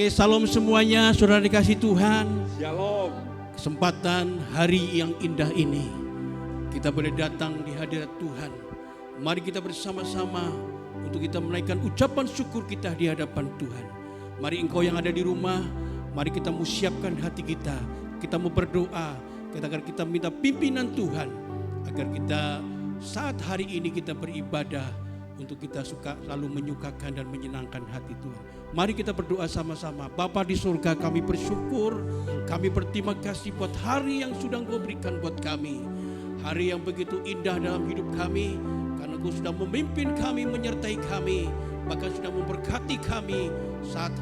Salam semuanya, saudara dikasih Tuhan. Shalom. Kesempatan hari yang indah ini, kita boleh datang di hadirat Tuhan. Mari kita bersama-sama untuk kita menaikkan ucapan syukur kita di hadapan Tuhan. Mari engkau yang ada di rumah, mari kita mau siapkan hati kita. Kita mau berdoa, agar kita minta pimpinan Tuhan. Agar kita saat hari ini kita beribadah, untuk kita selalu menyukakan dan menyenangkan hati Tuhan. Mari kita berdoa sama-sama. Bapa di surga, kami bersyukur, kami berterima kasih buat hari yang sudah Engkau berikan buat kami. Hari yang begitu indah dalam hidup kami, karena Engkau sudah memimpin kami, menyertai kami, bahkan sudah memberkati kami saat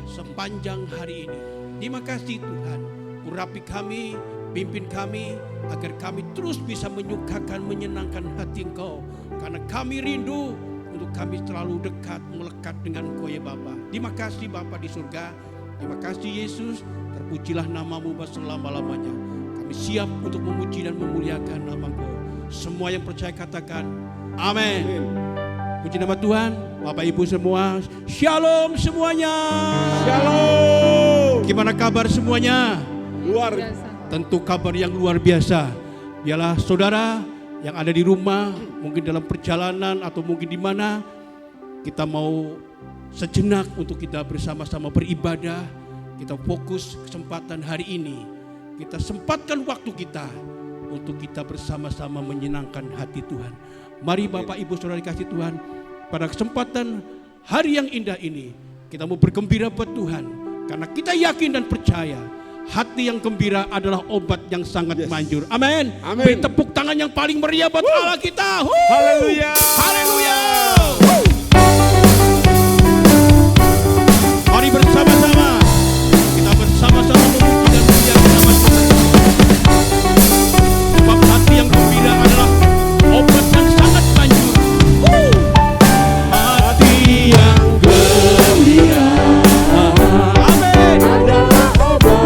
sepanjang hari ini. Terima kasih Tuhan, urapi kami, pimpin kami, agar kami terus bisa menyukakan, menyenangkan hati Engkau. Karena kami rindu untuk kami selalu dekat, melekat dengan Engkau ya Bapa. Terima kasih Bapa di surga. Terima kasih Yesus. Terpujilah namamu selama-lamanya. Kami siap untuk memuji dan memuliakan nama Engkau. Semua yang percaya katakan amin. Puji nama Tuhan. Bapak Ibu semua, shalom semuanya. Shalom. Gimana kabar semuanya? Luar biasa. Tentu kabar yang luar biasa. Biarlah saudara yang ada di rumah, mungkin dalam perjalanan atau mungkin di mana, kita mau sejenak untuk kita bersama-sama beribadah. Kita fokus kesempatan hari ini. Kita sempatkan waktu kita untuk kita bersama-sama menyenangkan hati Tuhan. Mari Bapak Ibu Saudara dikasih Tuhan, pada kesempatan hari yang indah ini, kita mau bergembira buat Tuhan. Karena kita yakin dan percaya, hati yang gembira adalah obat yang sangat manjur. Amin. Beri tepuk tangan yang paling meriah buat Allah kita. Haleluya. Haleluya. Mari bersama-sama. Kita bersama-sama memuji dan memuliakan nama Tuhan. Sebab hati yang gembira adalah obat yang sangat manjur. Hati yang gembira. Amin. Adalah obat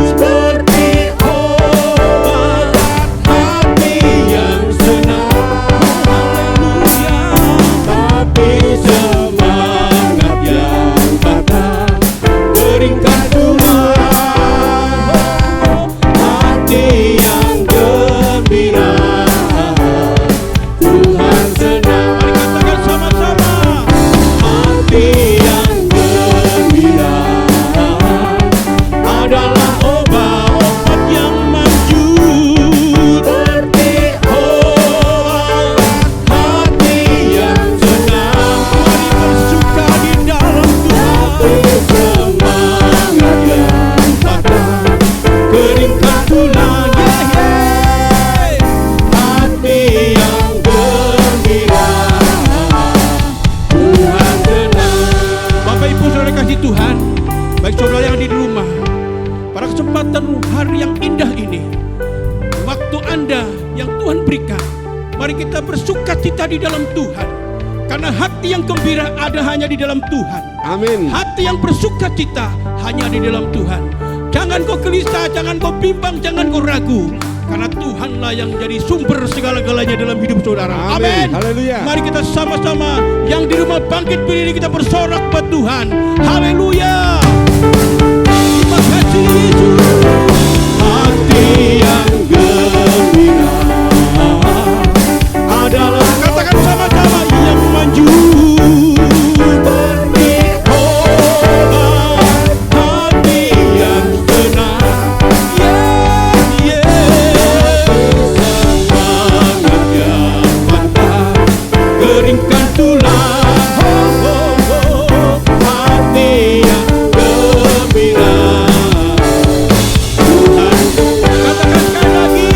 seperti obat hati yang senang. Haleluya. Tapi semangat yang patah keringkan Tuhan. Hati yang gembira, Tuhan senang. Mari katakan sama-sama. Hati yang gembira adalah obat Yang manjur. seperti obat hati yang senang. Mari bersuka di dalam Tapi Tuhan. semangat yang patah keringkan tulang. Hati yang gembira, Tuhan senang. Bapak Ibu Saudara kasih Tuhan, baik saudara yang di rumah, pada kesempatan hari yang indah ini, waktu Anda yang Tuhan berikan, mari kita bersuka cita di dalam Tuhan. Karena hati yang gembira ada hanya di dalam Tuhan. Amin. Hati yang bersuka cita hanya di dalam Tuhan. Jangan kau gelisah, jangan kau bimbang, jangan kau ragu. Karena Tuhanlah yang jadi sumber segala-galanya dalam hidup saudara. Amin. Amin. Haleluya. Mari kita sama-sama yang di rumah bangkit berdiri, kita bersorak buat Tuhan. Haleluya. Terima kasih Yesus. Hati yang gembira adalah Katakan sama-sama yang manjur. seperti obat hati yang senang. Semangat yang patah keringkan tulang. Hati yang gembira, Tuhan Katakan sekali lagi.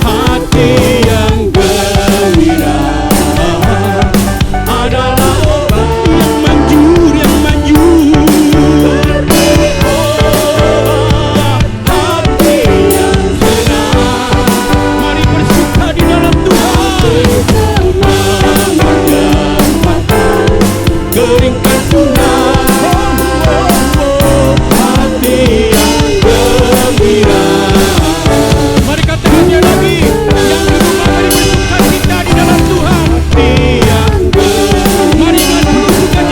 hati yang gembira adalah obat Yang manjur, yang manjur. seperti obat hati yang senang. Mari bersuka di dalam Tuhan. Semangat yang patah keringkan tulang. Hati yang gembira, Mari katakannya lagi. Yang di rumah mari bersuka cita di dalam Tuhan. hati yang gembira. Mari dengan penuh sukacita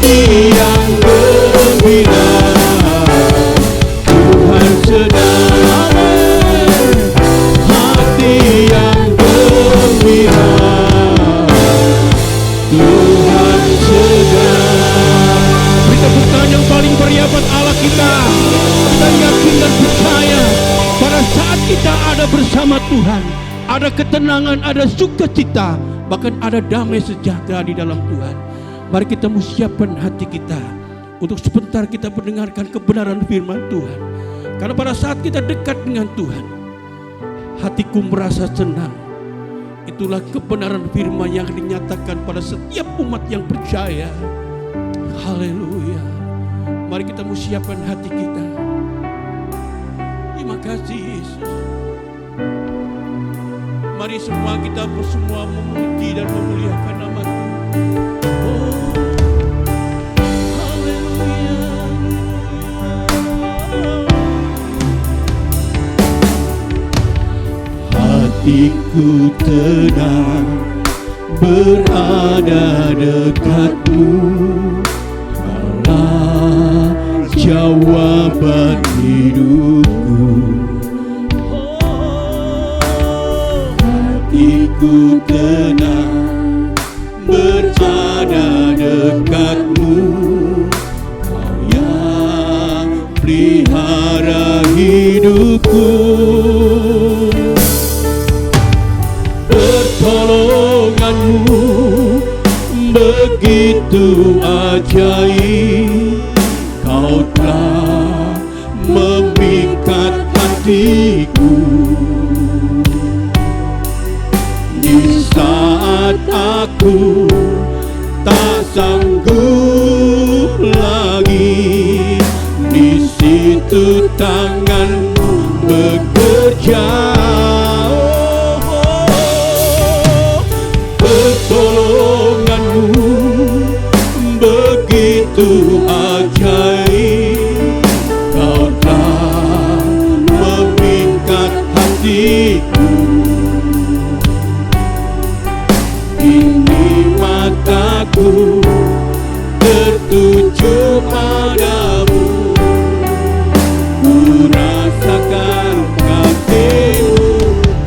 hati yang gembira, Tuhan sedang. Hati yang gembira, Tuhan sedang. Beri tepuk tangan yang paling meriah buat Allah kita. Kita yakin dan percaya pada saat kita ada bersama Tuhan, ada ketenangan, ada sukacita, bahkan ada damai sejahtera di dalam Tuhan. Mari kita siapkan hati kita untuk sebentar kita mendengarkan kebenaran firman Tuhan. Karena pada saat kita dekat dengan Tuhan, hatiku merasa senang. Itulah kebenaran firman yang dinyatakan pada setiap umat yang percaya. Haleluya. Mari kita siapkan hati kita. Terima kasih Yesus. Mari semua kita bersemua memuji dan memuliakan nama Tuhan. Oh, haleluya. Hatiku tenang berada dekatmu, Kaulah jawaban hidupku. Hatiku tenang berada dekatmu, Kau yang pelihara hidupku. Pertolonganmu begitu ajaib, Kau telah memikat hatiku. Di saat aku tak sanggup lagi, di situ tanganmu bekerja. Pertolonganmu begitu ajaib, Kau telah memikat hatiku. Kini mataku tertuju padamu, ku rasakan kasih-Mu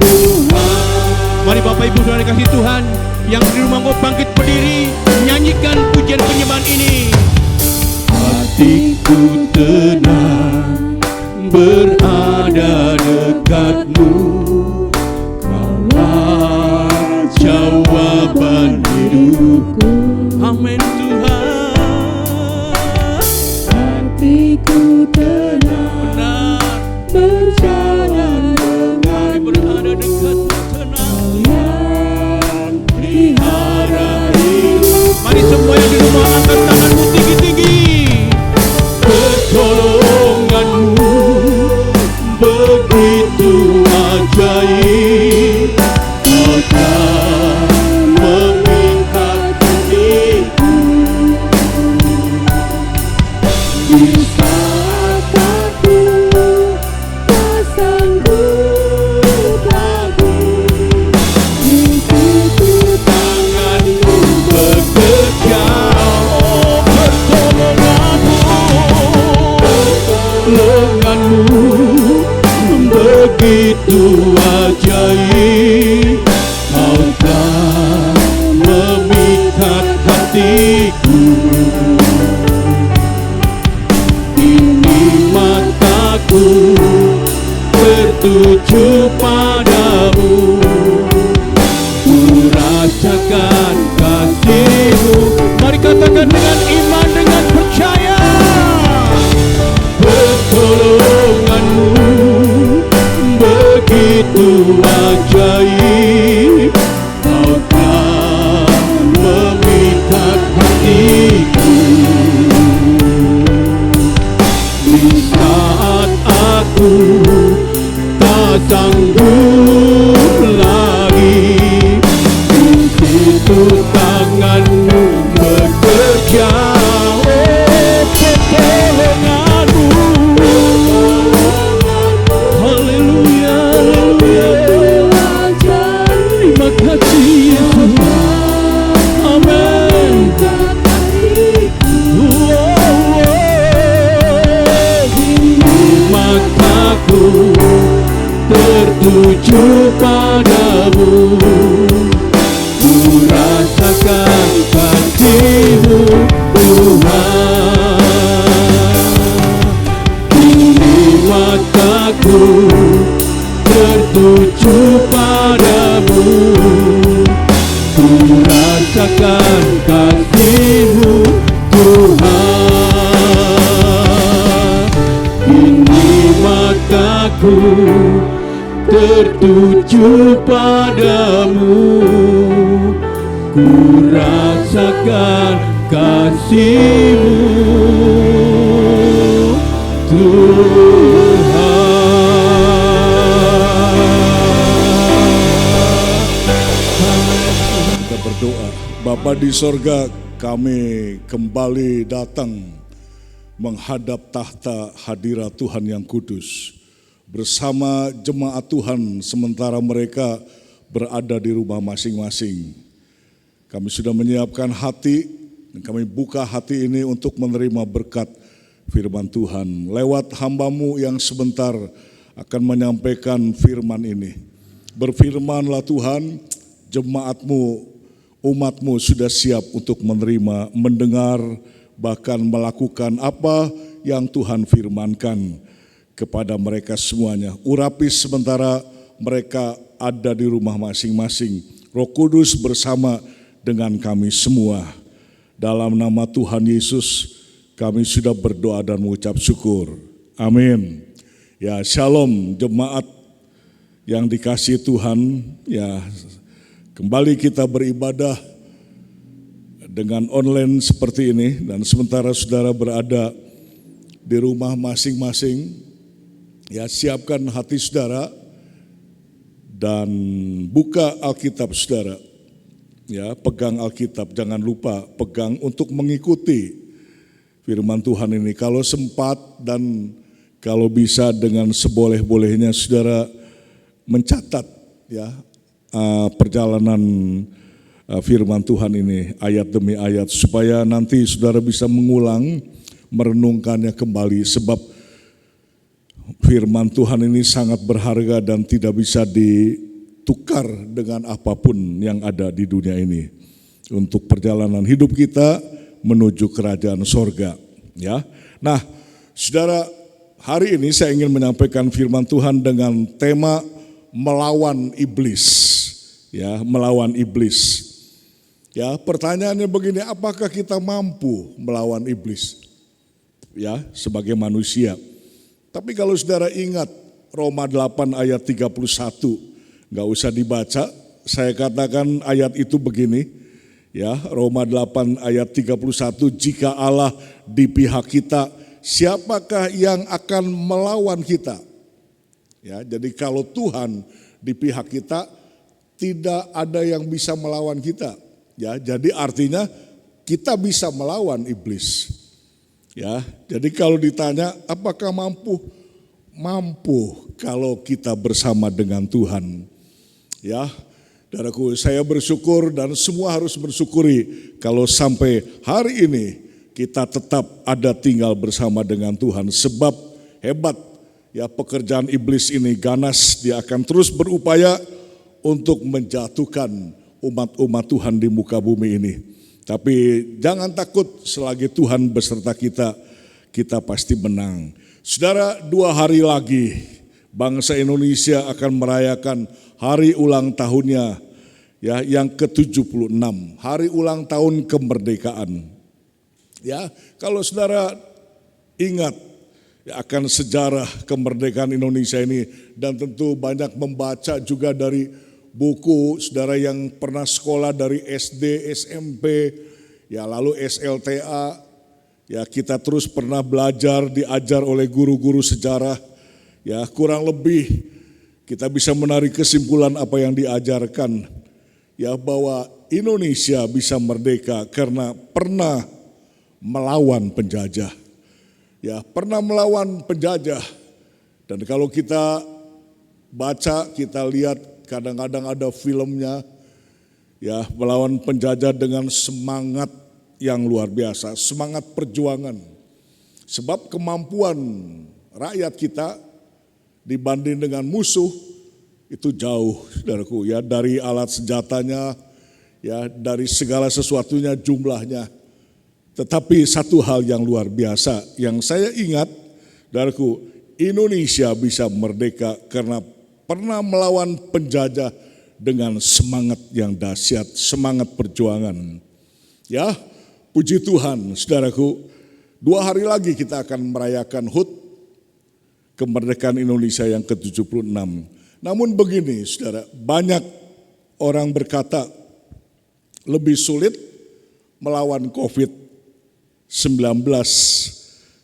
Tuhan. Mari Bapak Ibu Saudara kasih Tuhan yang di rumah mau bangkit berdiri, nyanyikan pujian penyembahan ini. Hatiku tenang berada dekatmu, Kaulah jawaban hidupku. Amin Tuhan. Hatiku tenang Benar. berjalan Mari berada dekat tenang. yang pelihara hidup. Mari semua yang di rumah angkat tanganmu tinggi-tinggi. Pertolonganmu begitu ajaib, Kau telah memikat hatiku. Di saat aku tak sanggup lagi, di situ tanganmu bekerja. Oh, pertolonganmu begitu ajaib, Kau telah memikat hatiku. Kini mataku tertuju padamu, ku rasakan kasih-Mu. Mari katakan dengan iman, dengan percaya. Pertolonganmu begitu ajaib, Kau telah memikat hatiku. Di saat aku tak sanggup lagi, di situ tanganmu bekerja. Haleluya, haleluya. Terima kasih Yesus. Amin. tertuju padamu, ku rasakan kasih-Mu Tuhan. Kini mataku tertuju padamu, ku rasakan kasih-Mu Tuhan. Kini mataku tertuju padamu, ku rasakan kasih-Mu Tuhan. Kita berdoa. Bapa di sorga, kami kembali datang menghadap tahta hadirat Tuhan yang kudus bersama jemaat Tuhan sementara mereka berada di rumah masing-masing. Kami sudah menyiapkan hati dan kami buka hati ini untuk menerima berkat firman Tuhan. Lewat hamba-Mu yang sebentar akan menyampaikan firman ini. Berfirmanlah Tuhan, jemaat-Mu, umat-Mu sudah siap untuk menerima, mendengar, bahkan melakukan apa yang Tuhan firmankan kepada mereka semuanya. Urapi sementara mereka ada di rumah masing-masing. Roh Kudus bersama dengan kami semua. Dalam nama Tuhan Yesus kami sudah berdoa dan mengucap syukur. Amin. Ya, shalom jemaat yang dikasihi Tuhan. Ya, kembali kita beribadah dengan online seperti ini dan sementara saudara berada di rumah masing-masing, ya siapkan hati saudara dan buka Alkitab saudara. Ya, pegang Alkitab, jangan lupa pegang untuk mengikuti firman Tuhan ini. Kalau sempat dan kalau bisa dengan seboleh-bolehnya saudara mencatat ya perjalanan firman Tuhan ini ayat demi ayat supaya nanti saudara bisa mengulang, merenungkannya kembali sebab firman Tuhan ini sangat berharga dan tidak bisa ditukar dengan apapun yang ada di dunia ini untuk perjalanan hidup kita menuju kerajaan sorga. Ya, nah, saudara, hari ini saya ingin menyampaikan firman Tuhan dengan tema melawan iblis. Ya, melawan iblis. Ya, pertanyaannya begini, apakah kita mampu melawan iblis? Ya, sebagai manusia. Tapi kalau saudara ingat Roma 8 ayat 31, nggak usah dibaca, saya katakan ayat itu begini, ya Roma 8 ayat 31, jika Allah di pihak kita, siapakah yang akan melawan kita? Ya, jadi kalau Tuhan di pihak kita, tidak ada yang bisa melawan kita. Ya, jadi artinya kita bisa melawan iblis. Ya, jadi kalau ditanya apakah mampu? Mampu kalau kita bersama dengan Tuhan. Ya, saudaraku, saya bersyukur dan semua harus bersyukuri kalau sampai hari ini kita tetap ada tinggal bersama dengan Tuhan. Sebab hebat ya pekerjaan iblis ini ganas, dia akan terus berupaya untuk menjatuhkan umat-umat Tuhan di muka bumi ini. Tapi jangan takut, selagi Tuhan beserta kita, kita pasti menang. Saudara, 2 hari lagi bangsa Indonesia akan merayakan hari ulang tahunnya ya yang ke-76, hari ulang tahun kemerdekaan. Ya, kalau saudara ingat ya, akan sejarah kemerdekaan Indonesia ini dan tentu banyak membaca juga dari buku saudara yang pernah sekolah dari SD, SMP, ya lalu SLTA, ya kita terus pernah belajar, diajar oleh guru-guru sejarah, ya kurang lebih kita bisa menarik kesimpulan apa yang diajarkan, ya bahwa Indonesia bisa merdeka karena pernah melawan penjajah, ya pernah melawan penjajah, dan kalau kita baca, kita lihat kadang-kadang ada filmnya, ya melawan penjajah dengan semangat yang luar biasa, semangat perjuangan. Sebab kemampuan rakyat kita dibanding dengan musuh itu jauh, saudaraku, ya, dari alat senjatanya, ya, dari segala sesuatunya, jumlahnya. Tetapi satu hal yang luar biasa yang saya ingat, saudaraku, Indonesia bisa merdeka karena pernah melawan penjajah dengan semangat yang dahsyat, semangat perjuangan. Ya, puji Tuhan, saudaraku, 2 hari lagi kita akan merayakan HUT, kemerdekaan Indonesia yang ke-76. Namun begini, saudara, banyak orang berkata lebih sulit melawan COVID-19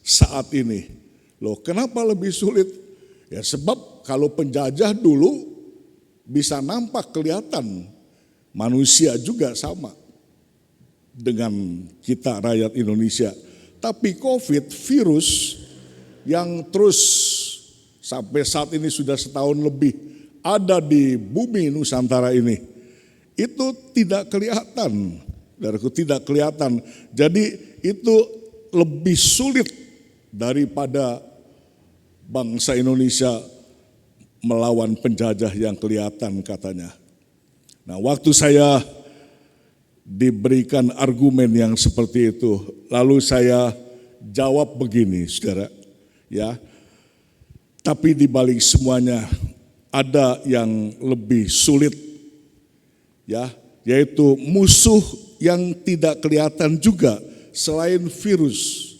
saat ini. Loh, kenapa lebih sulit? Ya sebab kalau penjajah dulu bisa nampak kelihatan, manusia juga sama dengan kita rakyat Indonesia. Tapi COVID, virus yang terus sampai saat ini sudah setahun lebih ada di bumi Nusantara ini, itu tidak kelihatan, saudaraku, tidak kelihatan. Jadi itu lebih sulit daripada bangsa Indonesia melawan penjajah yang kelihatan katanya. Nah, waktu saya diberikan argumen yang seperti itu, lalu saya jawab begini, saudara, ya. Tapi di balik semuanya ada yang lebih sulit, ya, yaitu musuh yang tidak kelihatan juga selain virus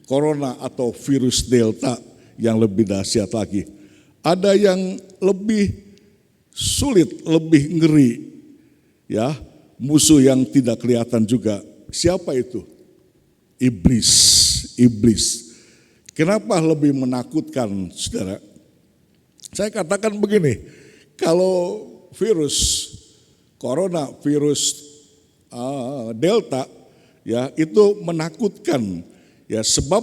corona atau virus delta yang lebih dahsyat lagi. Ada yang lebih sulit, lebih ngeri, ya, musuh yang tidak kelihatan juga. Siapa itu? Iblis, iblis. Kenapa lebih menakutkan, saudara? Saya katakan begini, kalau virus corona, virus delta, ya, itu menakutkan, ya, sebab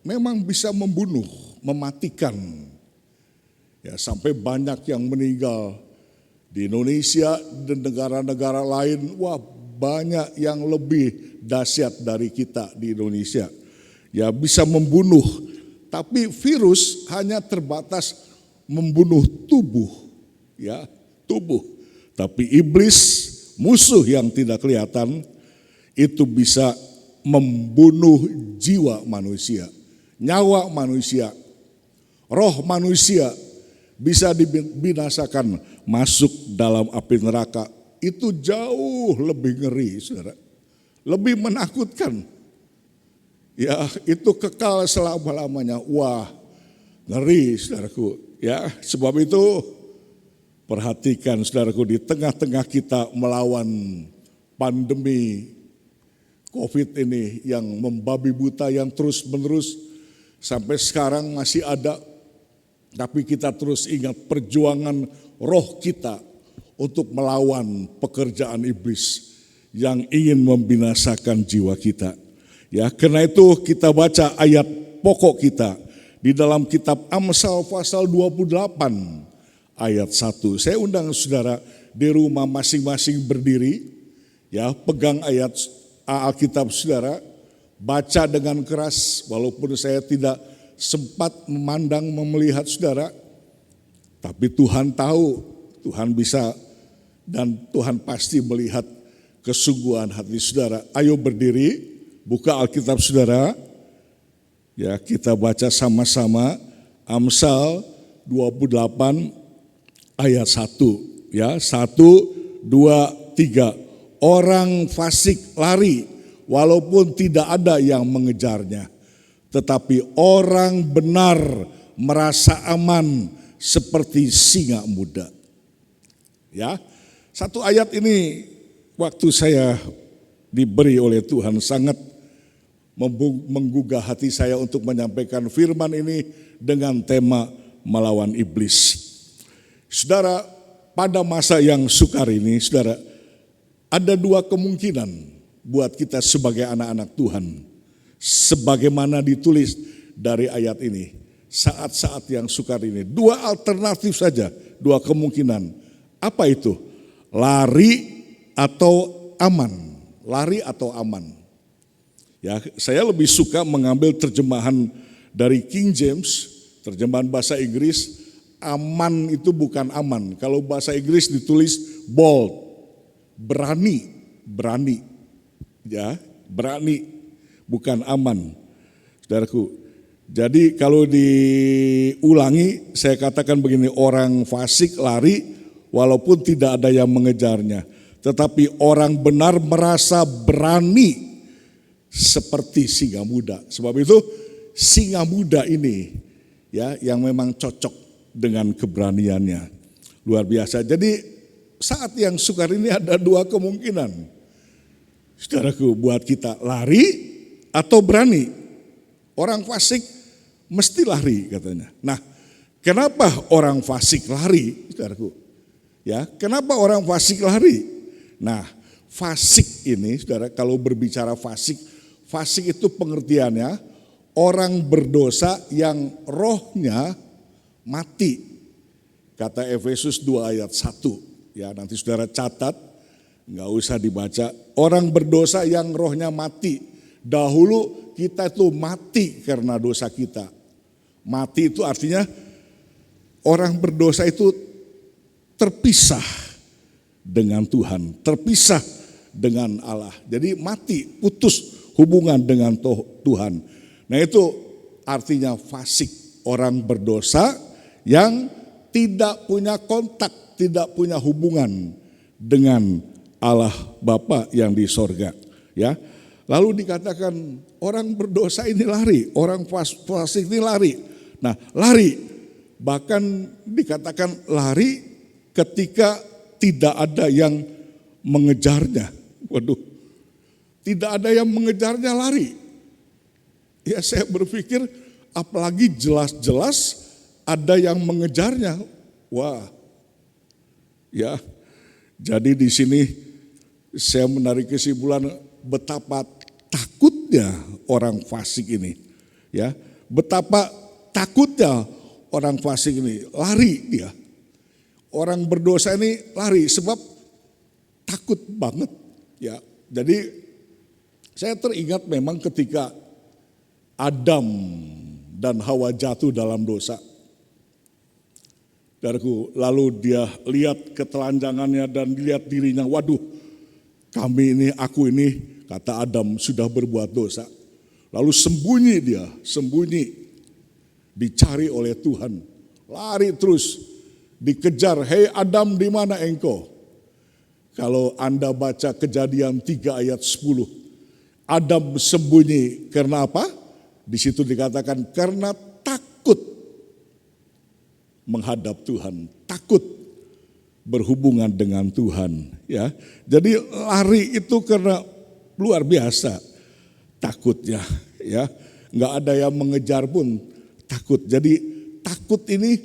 memang bisa membunuh, mematikan, ya, sampai banyak yang meninggal di Indonesia dan negara-negara lain. Wah, banyak yang lebih dahsyat dari kita di Indonesia, ya, bisa membunuh. Tapi virus hanya terbatas membunuh tubuh, ya, tubuh. Tapi iblis, musuh yang tidak kelihatan, itu bisa membunuh jiwa manusia, nyawa manusia, roh manusia bisa dibinasakan, masuk dalam api neraka. Itu jauh lebih ngeri, saudara, lebih menakutkan. Ya, itu kekal selama-lamanya. Wah, ngeri, saudaraku. Ya, sebab itu perhatikan, saudaraku, di tengah-tengah kita melawan pandemi COVID ini yang membabi buta, yang terus-menerus sampai sekarang masih ada. Tapi kita terus ingat perjuangan roh kita untuk melawan pekerjaan iblis yang ingin membinasakan jiwa kita. Ya, karena itu kita baca ayat pokok kita di dalam kitab Amsal pasal 28 ayat 1. Saya undang saudara di rumah masing-masing berdiri, ya, pegang ayat Alkitab saudara, baca dengan keras walaupun saya tidak sempat memandang, melihat saudara, tapi Tuhan tahu, Tuhan bisa dan Tuhan pasti melihat kesungguhan hati saudara. Ayo berdiri, buka Alkitab saudara. Ya, kita baca sama-sama Amsal 28 ayat 1. Ya, 1, 2, 3. Orang fasik lari walaupun tidak ada yang mengejarnya. Tetapi orang benar merasa aman seperti singa muda. Ya, satu ayat ini waktu saya diberi oleh Tuhan sangat menggugah hati saya untuk menyampaikan firman ini dengan tema melawan iblis. Saudara, pada masa yang sukar ini, saudara, ada 2 kemungkinan buat kita sebagai anak-anak Tuhan. Sebagaimana ditulis dari ayat ini, saat-saat yang sukar ini, 2 alternatif saja, 2 kemungkinan. Apa itu? Lari atau aman. Lari atau aman. Ya, saya lebih suka mengambil terjemahan dari King James, terjemahan bahasa Inggris, Aman itu bukan aman. Kalau bahasa Inggris ditulis bold, berani, ya, berani, bukan aman, saudaraku. Jadi kalau diulangi, saya katakan begini, orang fasik lari walaupun tidak ada yang mengejarnya. Tetapi orang benar merasa berani seperti singa muda. Sebab itu singa muda ini ya yang memang cocok dengan keberaniannya. Luar biasa. Jadi saat yang sukar ini ada dua kemungkinan. Saudaraku, buat kita lari atau berani. Orang fasik mesti lari katanya. Nah, kenapa orang fasik lari, saudaraku? Ya, kenapa orang fasik lari? Nah, fasik ini, saudara, kalau berbicara fasik, fasik itu pengertiannya orang berdosa yang rohnya mati. Kata Efesus 2 ayat 1. Ya, nanti saudara catat, nggak usah dibaca. Orang berdosa yang rohnya mati. Dahulu kita itu mati karena dosa kita. Mati itu artinya orang berdosa itu terpisah dengan Tuhan, terpisah dengan Allah. Jadi mati, putus hubungan dengan Tuhan. Nah itu artinya fasik, orang berdosa yang tidak punya kontak, tidak punya hubungan dengan Allah Bapa yang di sorga. Ya, lalu dikatakan orang berdosa ini lari, orang fasik ini lari. Nah lari, bahkan dikatakan lari ketika tidak ada yang mengejarnya. Waduh, tidak ada yang mengejarnya lari. Ya saya berpikir apalagi jelas-jelas ada yang mengejarnya. Wah, ya. Jadi di sini saya menarik kesimpulan betapa takutnya orang fasik ini. Ya, betapa takutnya orang fasik ini, lari dia. Orang berdosa ini lari sebab takut banget. Ya, jadi saya teringat memang ketika Adam dan Hawa jatuh dalam dosa. Lalu dia lihat ketelanjangannya dan lihat dirinya, waduh aku ini, kata Adam, sudah berbuat dosa. Lalu sembunyi, dicari oleh Tuhan, lari terus, dikejar, hei Adam di mana engkau? Kalau Anda baca Kejadian 3 ayat 10, Adam sembunyi karena apa? Di situ dikatakan karena takut menghadap Tuhan, takut berhubungan dengan Tuhan. Ya, jadi lari itu karena luar biasa takutnya. Ya, nggak ada yang mengejar pun takut. Jadi takut ini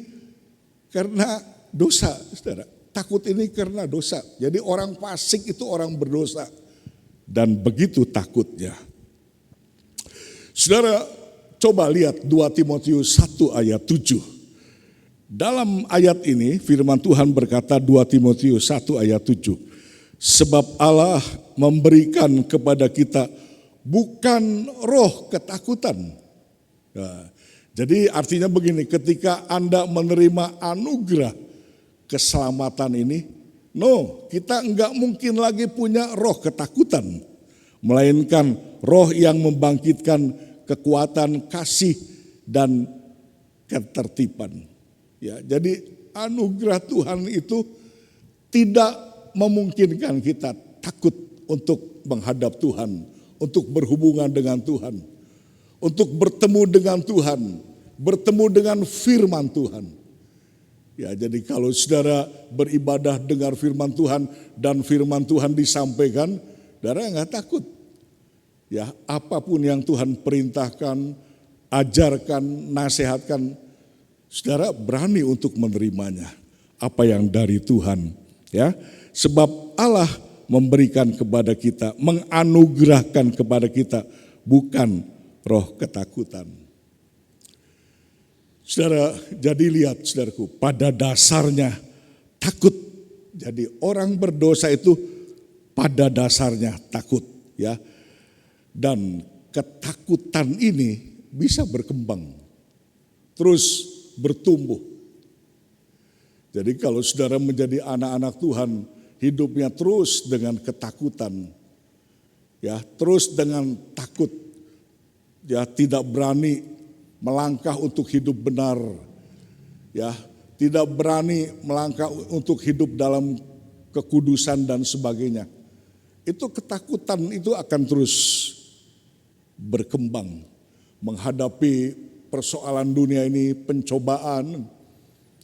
karena dosa, saudara. Takut ini karena dosa. Jadi orang fasik itu orang berdosa dan begitu takutnya. Saudara, coba lihat 2 Timotius 1 ayat 7. Dalam ayat ini firman Tuhan berkata 2 Timotius 1 ayat 7. Sebab Allah memberikan kepada kita bukan roh ketakutan. Nah, jadi artinya begini, ketika Anda menerima anugerah keselamatan ini, kita enggak mungkin lagi punya roh ketakutan. Melainkan roh yang membangkitkan kekuatan, kasih, dan ketertiban. Ya, jadi anugerah Tuhan itu tidak memungkinkan kita takut untuk menghadap Tuhan, untuk berhubungan dengan Tuhan, untuk bertemu dengan Tuhan, bertemu dengan firman Tuhan. Ya, jadi kalau saudara beribadah dengar firman Tuhan dan firman Tuhan disampaikan, saudara nggak takut. Ya, apapun yang Tuhan perintahkan, ajarkan, nasihatkan, saudara berani untuk menerimanya, apa yang dari Tuhan, ya. Sebab Allah memberikan kepada kita, menganugerahkan kepada kita bukan roh ketakutan. Saudara, jadi lihat saudaraku, pada dasarnya takut. Jadi orang berdosa itu pada dasarnya takut, ya. Dan ketakutan ini bisa berkembang, terus bertumbuh. Jadi kalau saudara menjadi anak-anak Tuhan, hidupnya terus dengan ketakutan, ya terus dengan takut, ya tidak berani melangkah untuk hidup benar, ya tidak berani melangkah untuk hidup dalam kekudusan dan sebagainya. Itu ketakutan itu akan terus berkembang menghadapi persoalan dunia ini, pencobaan,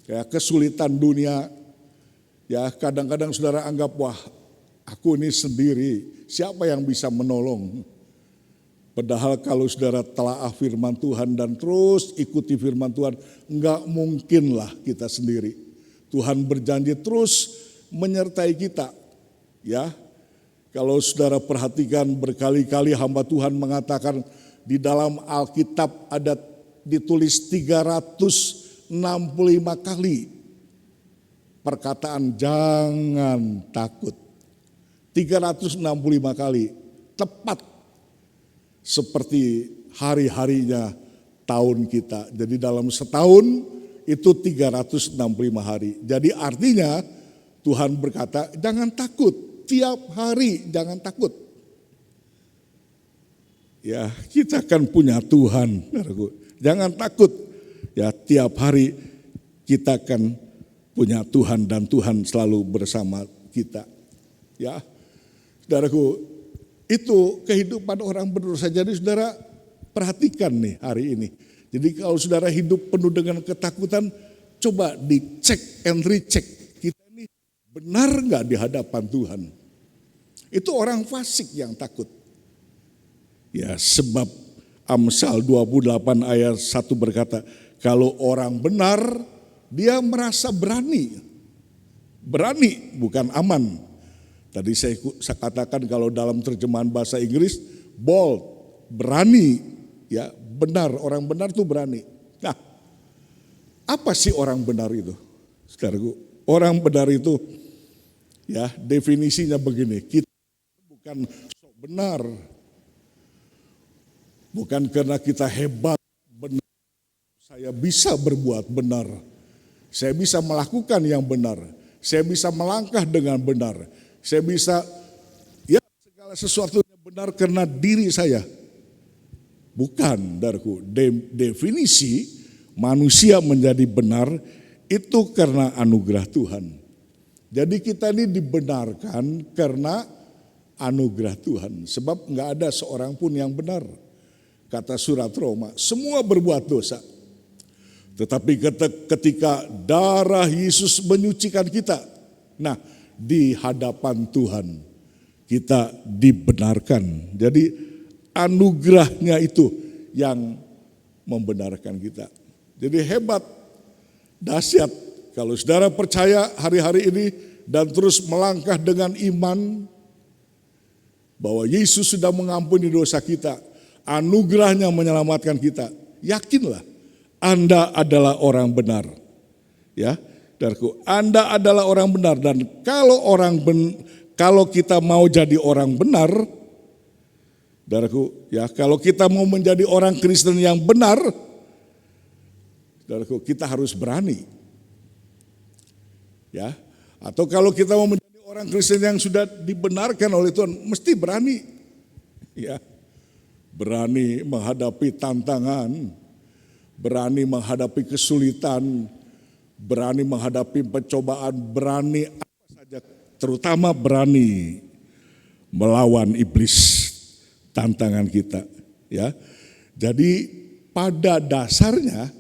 ya kesulitan dunia. Ya kadang-kadang saudara anggap, wah aku ini sendiri, siapa yang bisa menolong? Padahal kalau saudara telaah firman Tuhan dan terus ikuti firman Tuhan, enggak mungkinlah kita sendiri. Tuhan berjanji terus menyertai kita. Ya, kalau saudara perhatikan berkali-kali hamba Tuhan mengatakan di dalam Alkitab ada ditulis 365 kali perkataan jangan takut. 365 kali, tepat seperti hari-harinya tahun kita. Jadi dalam setahun itu 365 hari. Jadi artinya Tuhan berkata jangan takut, tiap hari jangan takut. Ya kita kan punya Tuhan, jangan takut. Ya tiap hari kita kan punya Tuhan dan Tuhan selalu bersama kita. Ya, saudaraku, itu kehidupan orang berdosa. Jadi saudara perhatikan nih hari ini. Jadi kalau saudara hidup penuh dengan ketakutan, coba dicek and recheck. Kita ini benar nggak di hadapan Tuhan? Itu orang fasik yang takut. Ya sebab Amsal 28 ayat 1 berkata, kalau orang benar, dia merasa berani. Berani bukan aman. Tadi saya katakan kalau dalam terjemahan bahasa Inggris, bold, berani. Ya, benar, orang benar tuh berani. Nah, apa sih orang benar itu? Saudaraku, orang benar itu ya definisinya begini, kita bukan sok benar. Bukan karena kita hebat, benar. Saya bisa berbuat benar. Saya bisa melakukan yang benar. Saya bisa melangkah dengan benar. Saya bisa, ya segala sesuatu yang benar karena diri saya. Bukan, saudaraku. Definisi manusia menjadi benar itu karena anugerah Tuhan. Jadi kita ini dibenarkan karena anugerah Tuhan. Sebab enggak ada seorang pun yang benar. Kata surat Roma, semua berbuat dosa. Tetapi ketika darah Yesus menyucikan kita, nah di hadapan Tuhan kita dibenarkan. Jadi anugerahnya itu yang membenarkan kita. Jadi hebat, dahsyat. Kalau saudara percaya hari-hari ini dan terus melangkah dengan iman bahwa Yesus sudah mengampuni dosa kita, anugerahnya menyelamatkan kita, yakinlah Anda adalah orang benar. Ya, saudaraku, Anda adalah orang benar dan kalau kita mau jadi orang benar, saudaraku, ya kalau kita mau menjadi orang Kristen yang benar, saudaraku, kita harus berani. Ya, atau kalau kita mau menjadi orang Kristen yang sudah dibenarkan oleh Tuhan, mesti berani. Ya. Berani menghadapi tantangan, berani menghadapi kesulitan, berani menghadapi pencobaan, berani apa saja, terutama berani melawan iblis, tantangan kita. Ya, jadi pada dasarnya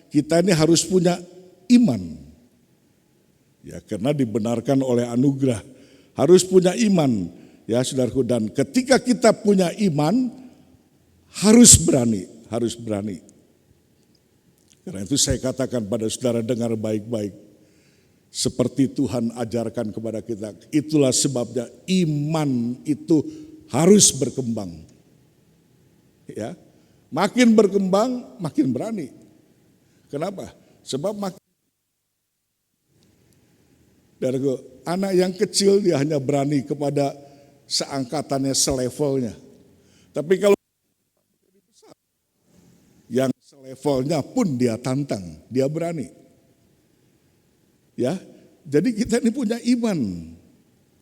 kita ini harus punya iman. Ya, karena dibenarkan oleh anugerah, harus punya iman. Ya saudaraku, dan ketika kita punya iman harus berani. Karena itu saya katakan pada saudara, dengar baik-baik. Seperti Tuhan ajarkan kepada kita, itulah sebabnya iman itu harus berkembang. Ya, makin berkembang makin berani. Kenapa? Sebab saudaraku, anak yang kecil dia hanya berani kepada seangkatannya, selevelnya. Tapi kalau yang selevelnya pun dia tantang, dia berani. Ya, jadi kita ini punya iman.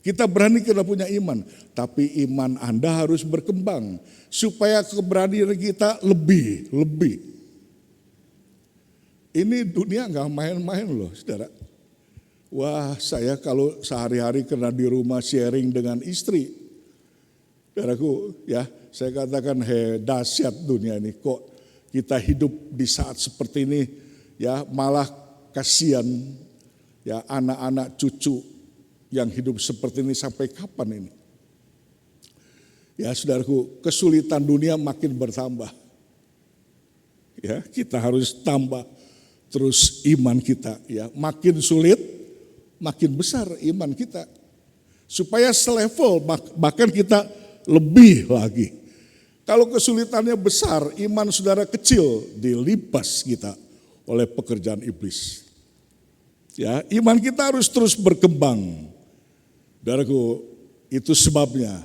Kita berani karena punya iman, tapi iman Anda harus berkembang supaya keberanian kita lebih. Ini dunia nggak main-main loh, saudara. Wah, saya kalau sehari-hari karena di rumah sharing dengan istri, saudaraku, ya, saya katakan dahsyat dunia ini. Kok kita hidup di saat seperti ini, ya, malah kasihan, ya, anak-anak cucu yang hidup seperti ini sampai kapan ini? Ya, saudaraku, kesulitan dunia makin bertambah. Ya, kita harus tambah terus iman kita, ya. Makin sulit, makin besar iman kita. Supaya selevel, bahkan kita lebih lagi. Kalau kesulitannya besar, iman saudara kecil, dilipas kita oleh pekerjaan iblis. Ya, iman kita harus terus berkembang. Saudaraku, itu sebabnya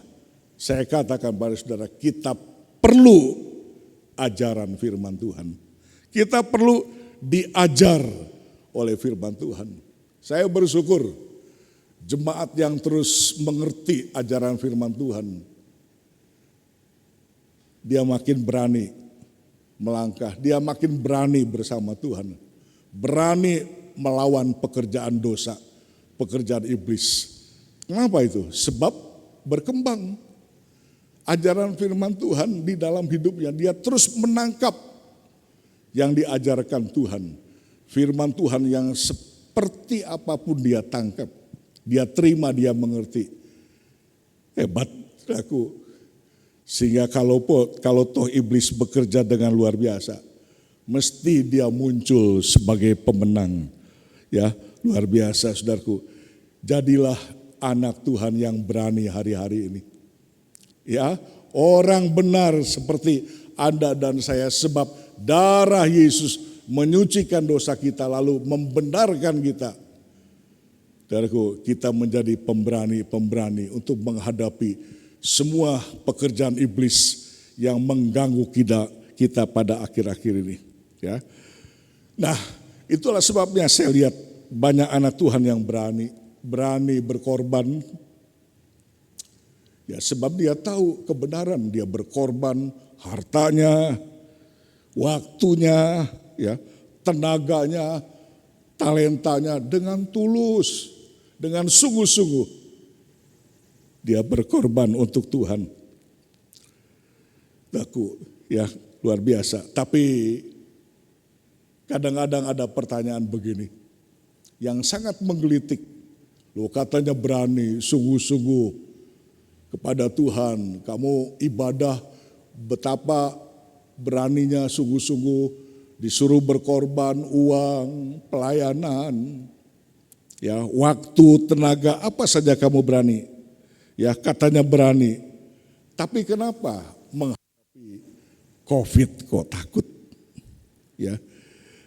saya katakan pada saudara, kita perlu ajaran firman Tuhan. Kita perlu diajar oleh firman Tuhan. Saya bersyukur jemaat yang terus mengerti ajaran firman Tuhan, dia makin berani melangkah, dia makin berani bersama Tuhan, berani melawan pekerjaan dosa, pekerjaan iblis. Kenapa itu? Sebab berkembang. Ajaran firman Tuhan di dalam hidupnya, dia terus menangkap yang diajarkan Tuhan. Firman Tuhan yang seperti apapun dia tangkap, dia terima, dia mengerti. Hebat aku. Sehingga kalau toh iblis bekerja dengan luar biasa, mesti dia muncul sebagai pemenang. Ya, luar biasa saudaraku. Jadilah anak Tuhan yang berani hari-hari ini. Ya, orang benar seperti Anda dan saya, sebab darah Yesus menyucikan dosa kita lalu membenarkan kita. Saudaraku, kita menjadi pemberani untuk menghadapi semua pekerjaan iblis yang mengganggu kita pada akhir-akhir ini. Ya. Nah, itulah sebabnya saya lihat banyak anak Tuhan yang berani berkorban. Ya, sebab dia tahu kebenaran, dia berkorban hartanya, waktunya, ya, tenaganya, talentanya dengan tulus, dengan sungguh-sungguh. Dia berkorban untuk Tuhan. Aku, ya, luar biasa. Tapi kadang-kadang ada pertanyaan begini yang sangat menggelitik. Loh, katanya berani, sungguh-sungguh kepada Tuhan. Kamu ibadah betapa beraninya, sungguh-sungguh disuruh berkorban uang, pelayanan, ya, waktu, tenaga, apa saja kamu berani. Ya, katanya berani. Tapi kenapa menghadapi COVID kok takut? Ya.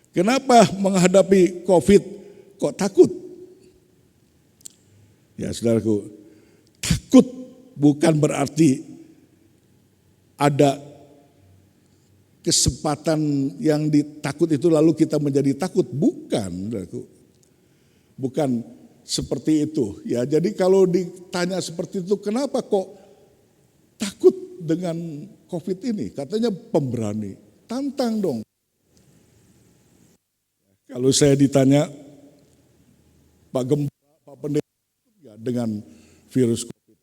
Kenapa menghadapi COVID kok takut? Ya, saudaraku, takut bukan berarti ada kesempatan yang ditakut itu lalu kita menjadi takut. Bukan, saudaraku. Bukan seperti itu. Ya, jadi kalau ditanya seperti itu, kenapa kok takut dengan COVID ini? Katanya pemberani. Tantang dong. Kalau saya ditanya, Pak Gembala, Pak Pendeta, ya, dengan virus COVID,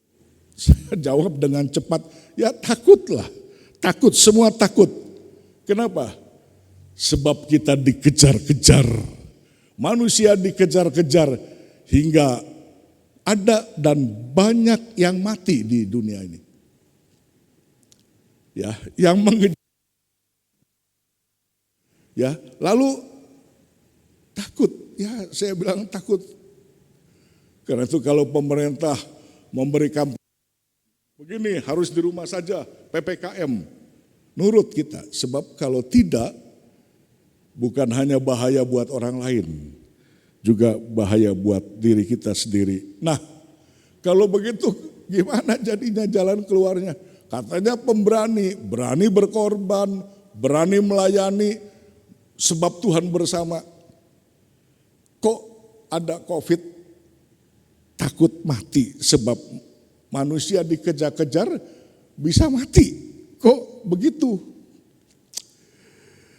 saya jawab dengan cepat, ya takutlah. Takut, semua takut. Kenapa? Sebab kita dikejar-kejar. Manusia dikejar-kejar hingga ada dan banyak yang mati di dunia ini. Ya, yang mengejar. Ya, lalu takut. Ya, saya bilang takut. Karena itu kalau pemerintah memberikan begini, harus di rumah saja, PPKM, nurut kita. Sebab kalau tidak, bukan hanya bahaya buat orang lain, juga bahaya buat diri kita sendiri. Nah, kalau begitu gimana jadinya jalan keluarnya? Katanya pemberani, berani berkorban, berani melayani, sebab Tuhan bersama. Kok ada COVID takut mati sebab manusia dikejar-kejar bisa mati. Kok begitu?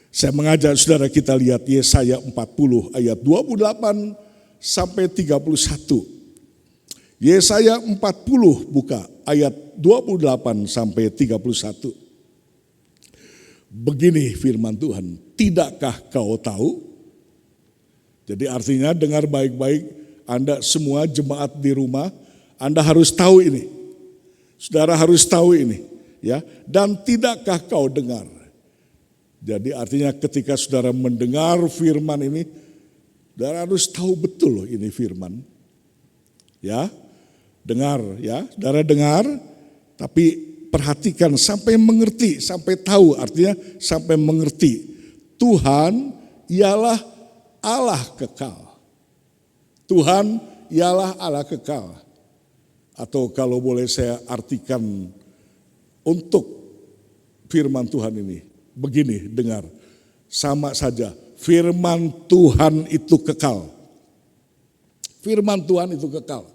Saya mengajak saudara kita lihat Yesaya 40 ayat 28 sampai 31. Yesaya 40 buka ayat 28 sampai 31. Begini firman Tuhan, tidakkah kau tahu? Jadi artinya dengar baik-baik, Anda semua jemaat di rumah, Anda harus tahu ini. Saudara harus tahu ini, ya. Dan tidakkah kau dengar? Jadi artinya ketika saudara mendengar firman ini, saudara harus tahu betul loh ini firman. Ya, dengar ya, saudara dengar, tapi perhatikan sampai mengerti, sampai tahu, artinya sampai mengerti. Tuhan ialah Allah kekal. Tuhan ialah Allah kekal. Atau kalau boleh saya artikan untuk firman Tuhan ini, begini dengar, sama saja firman Tuhan itu kekal. Firman Tuhan itu kekal.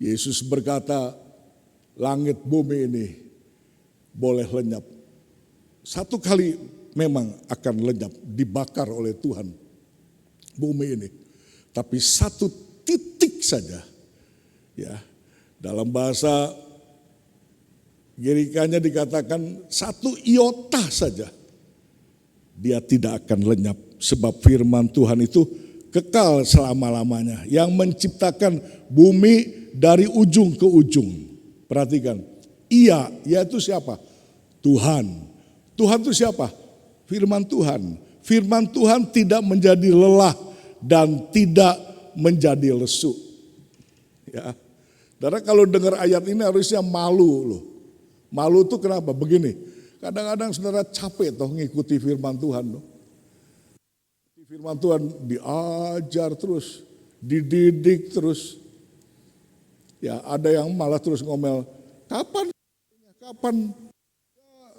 Yesus berkata, langit bumi ini boleh lenyap. Satu kali memang akan lenyap, dibakar oleh Tuhan bumi ini. Tapi satu titik saja, ya, dalam bahasa Gerikanya dikatakan satu iota saja, dia tidak akan lenyap. Sebab firman Tuhan itu kekal selama-lamanya. Yang menciptakan bumi dari ujung ke ujung. Perhatikan, ia yaitu siapa? Tuhan. Tuhan itu siapa? Firman Tuhan. Firman Tuhan tidak menjadi lelah dan tidak menjadi lesu. Ya. Saudara kalau dengar ayat ini harusnya malu loh. Malu tuh kenapa? Begini, kadang-kadang saudara capek toh ngikuti firman Tuhan. Loh. Firman Tuhan diajar terus, dididik terus. Ya ada yang malah terus ngomel, kapan?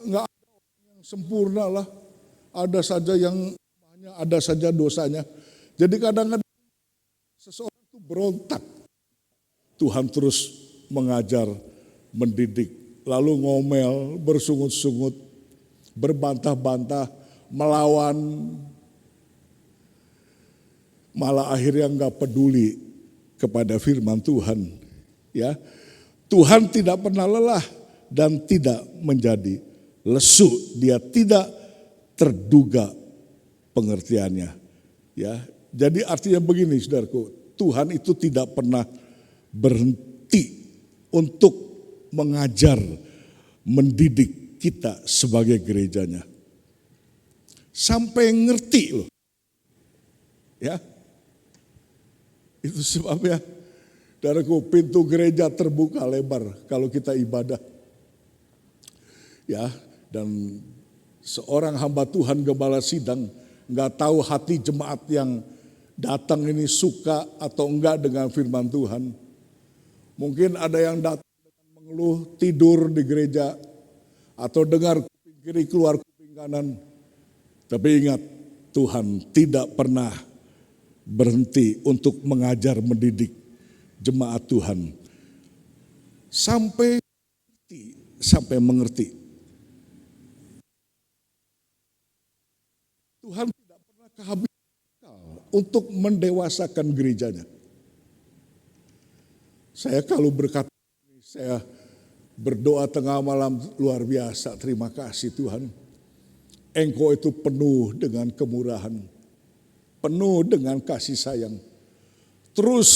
Enggak ada yang sempurna lah. Ada saja yang ada saja dosanya. Jadi kadang-kadang seseorang itu berontak. Tuhan terus mengajar, mendidik. Lalu ngomel, bersungut-sungut, berbantah-bantah, melawan, malah akhirnya enggak peduli kepada firman Tuhan. Ya, Tuhan tidak pernah lelah dan tidak menjadi lesu. Dia tidak terduga pengertiannya. Ya, jadi artinya begini, saudaraku, Tuhan itu tidak pernah berhenti untuk mengajar, mendidik kita sebagai gerejanya. Sampai ngerti loh. Ya. Itu sebabnya, saudaraku, pintu gereja terbuka lebar kalau kita ibadah. Ya, dan seorang hamba Tuhan gembala sidang nggak tahu hati jemaat yang datang ini suka atau enggak dengan firman Tuhan. Mungkin ada yang datang mengeluh, tidur di gereja, atau dengar kuping kiri keluar kuping kanan. Tapi ingat, Tuhan tidak pernah berhenti untuk mengajar, mendidik jemaat Tuhan. Sampai mengerti. Tuhan tidak pernah kehabisan untuk mendewasakan gerejanya. Saya kalau berkata, saya berdoa tengah malam luar biasa, terima kasih Tuhan. Engkau itu penuh dengan kemurahan, penuh dengan kasih sayang. Terus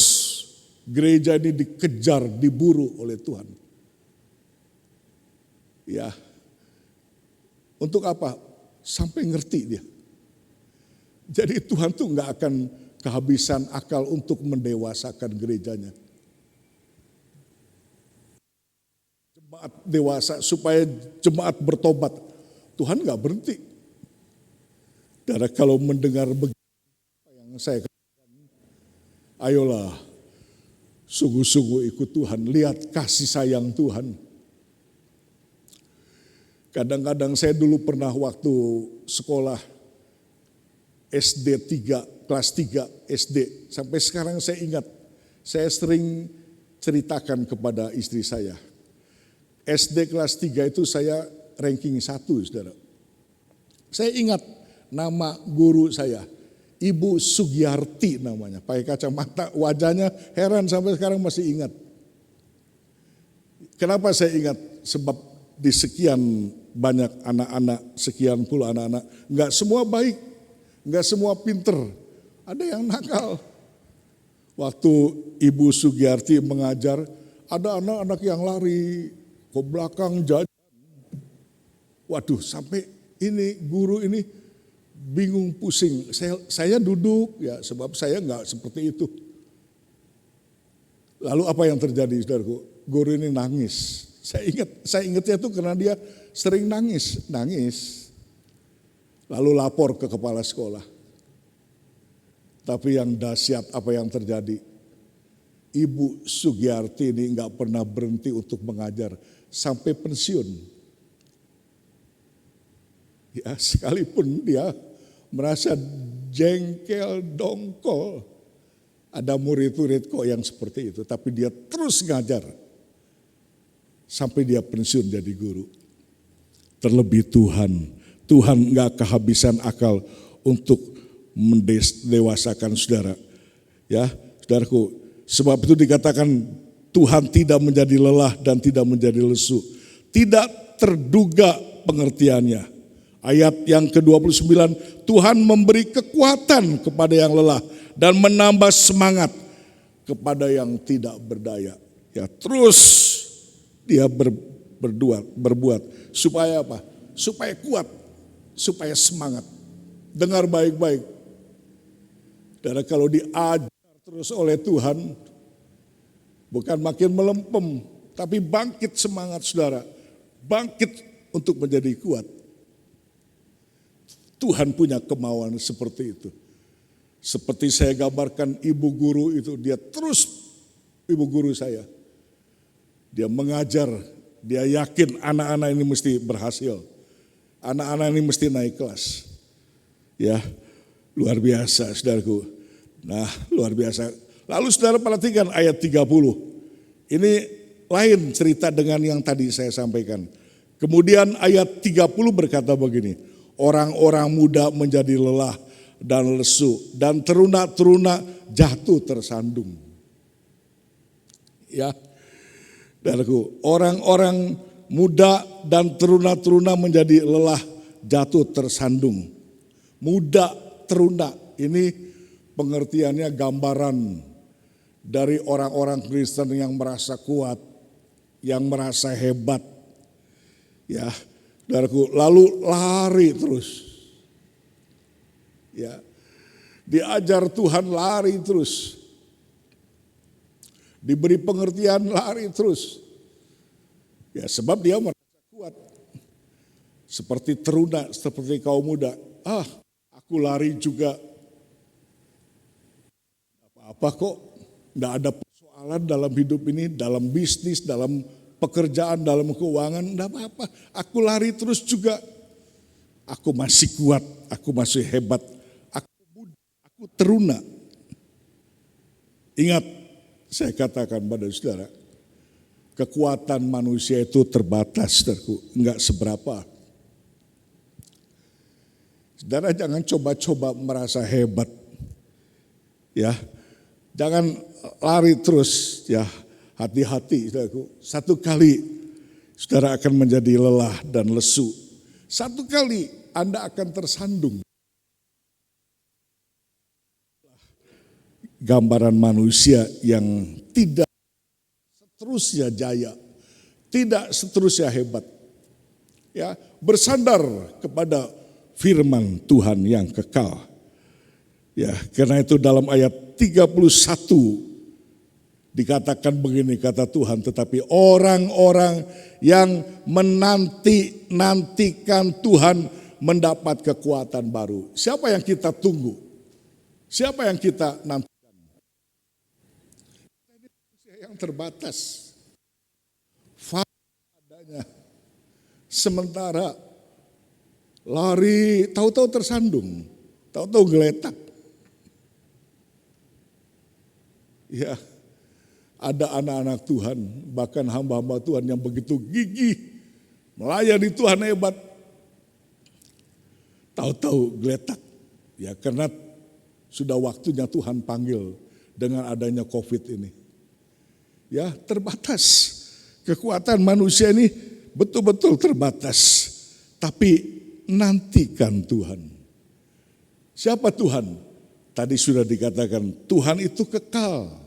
gereja ini dikejar, diburu oleh Tuhan. Ya, untuk apa? Sampai ngerti dia. Jadi Tuhan tuh nggak akan kehabisan akal untuk mendewasakan gerejanya. Jemaat dewasa supaya jemaat bertobat. Tuhan nggak berhenti. Karena kalau mendengar begitu yang saya katakan, ayolah sungguh-sungguh ikut Tuhan, lihat kasih sayang Tuhan. Kadang-kadang saya dulu pernah waktu sekolah SD 3, kelas 3 SD. Sampai sekarang saya ingat, saya sering ceritakan kepada istri saya. SD kelas 3 itu saya ranking 1, saudara. Saya ingat nama guru saya, Ibu Sugiyarti namanya, pakai kacamata, wajahnya heran sampai sekarang masih ingat. Kenapa saya ingat? Sebab di sekian banyak anak-anak, sekian puluh anak-anak, enggak semua baik, enggak semua pinter, ada yang nakal. Waktu Ibu Sugiyarti mengajar, ada anak-anak yang lari ke belakang jajan. Waduh, sampai ini guru ini bingung, pusing. Saya duduk ya, sebab saya enggak seperti itu. Lalu apa yang terjadi, saudaraku? Guru ini nangis. Saya ingatnya itu karena dia sering nangis. Lalu lapor ke kepala sekolah. Tapi yang dahsyat apa yang terjadi? Ibu Sugiyarti ini enggak pernah berhenti untuk mengajar sampai pensiun. Ya, sekalipun dia merasa jengkel, dongkol. Ada murid-murid kok yang seperti itu, tapi dia terus ngajar. Sampai dia pensiun jadi guru. Terlebih Tuhan enggak kehabisan akal untuk mendewasakan saudara. Ya, saudaraku, sebab itu dikatakan Tuhan tidak menjadi lelah dan tidak menjadi lesu. Tidak terduga pengertiannya. Ayat yang ke-29, Tuhan memberi kekuatan kepada yang lelah dan menambah semangat kepada yang tidak berdaya. Ya, terus dia berbuat supaya apa? Supaya kuat, supaya semangat. Dengar baik-baik. Dan kalau diajar terus oleh Tuhan, bukan makin melempem, tapi bangkit semangat saudara. Bangkit untuk menjadi kuat. Tuhan punya kemauan seperti itu. Seperti saya gambarkan ibu guru itu, dia terus ibu guru saya. Dia mengajar, dia yakin anak-anak ini mesti berhasil. Anak-anak ini mesti naik kelas. Ya, luar biasa saudaraku. Nah, luar biasa. Lalu saudara perhatikan ayat 30. Ini lain cerita dengan yang tadi saya sampaikan. Kemudian ayat 30 berkata begini. Orang-orang muda menjadi lelah dan lesu, dan teruna-teruna jatuh tersandung. Ya, saudaraku, orang-orang muda dan teruna-teruna menjadi lelah, jatuh tersandung. Muda, teruna, ini pengertiannya gambaran dari orang-orang Kristen yang merasa kuat, yang merasa hebat. Ya, saudaraku, lalu lari terus. Ya, diajar Tuhan lari terus. Diberi pengertian lari terus. Ya, sebab dia merasa kuat. Seperti teruna, seperti kaum muda. Aku lari juga. Apa kok, enggak ada persoalan dalam hidup ini, dalam bisnis, dalam pekerjaan, dalam keuangan, enggak apa-apa. Aku lari terus juga. Aku masih kuat, aku masih hebat. Aku teruna. Ingat, saya katakan pada saudara, kekuatan manusia itu terbatas, saudaraku, enggak seberapa. Saudara jangan coba-coba merasa hebat. Ya, jangan lari terus, ya, hati-hati saudaraku. Satu kali saudara akan menjadi lelah dan lesu. Satu kali Anda akan tersandung. Gambaran manusia yang tidak seterusnya jaya, tidak seterusnya hebat. Ya, bersandar kepada firman Tuhan yang kekal. Ya, karena itu dalam ayat 31 dikatakan begini, kata Tuhan, tetapi orang-orang yang menantikan Tuhan mendapat kekuatan baru. Siapa yang kita tunggu? Siapa yang kita nantikan? Ini manusia yang terbatas. Adanya. Sementara lari tahu-tahu tersandung. tahu-tahu geletak. Ya, ada anak-anak Tuhan, bahkan hamba-hamba Tuhan yang begitu gigih, melayani Tuhan hebat. Tahu-tahu geletak. Ya, karena sudah waktunya Tuhan panggil dengan adanya COVID ini. Ya, terbatas. Kekuatan manusia ini betul-betul terbatas. Tapi nantikan Tuhan. Siapa Tuhan? Tadi sudah dikatakan Tuhan itu kekal.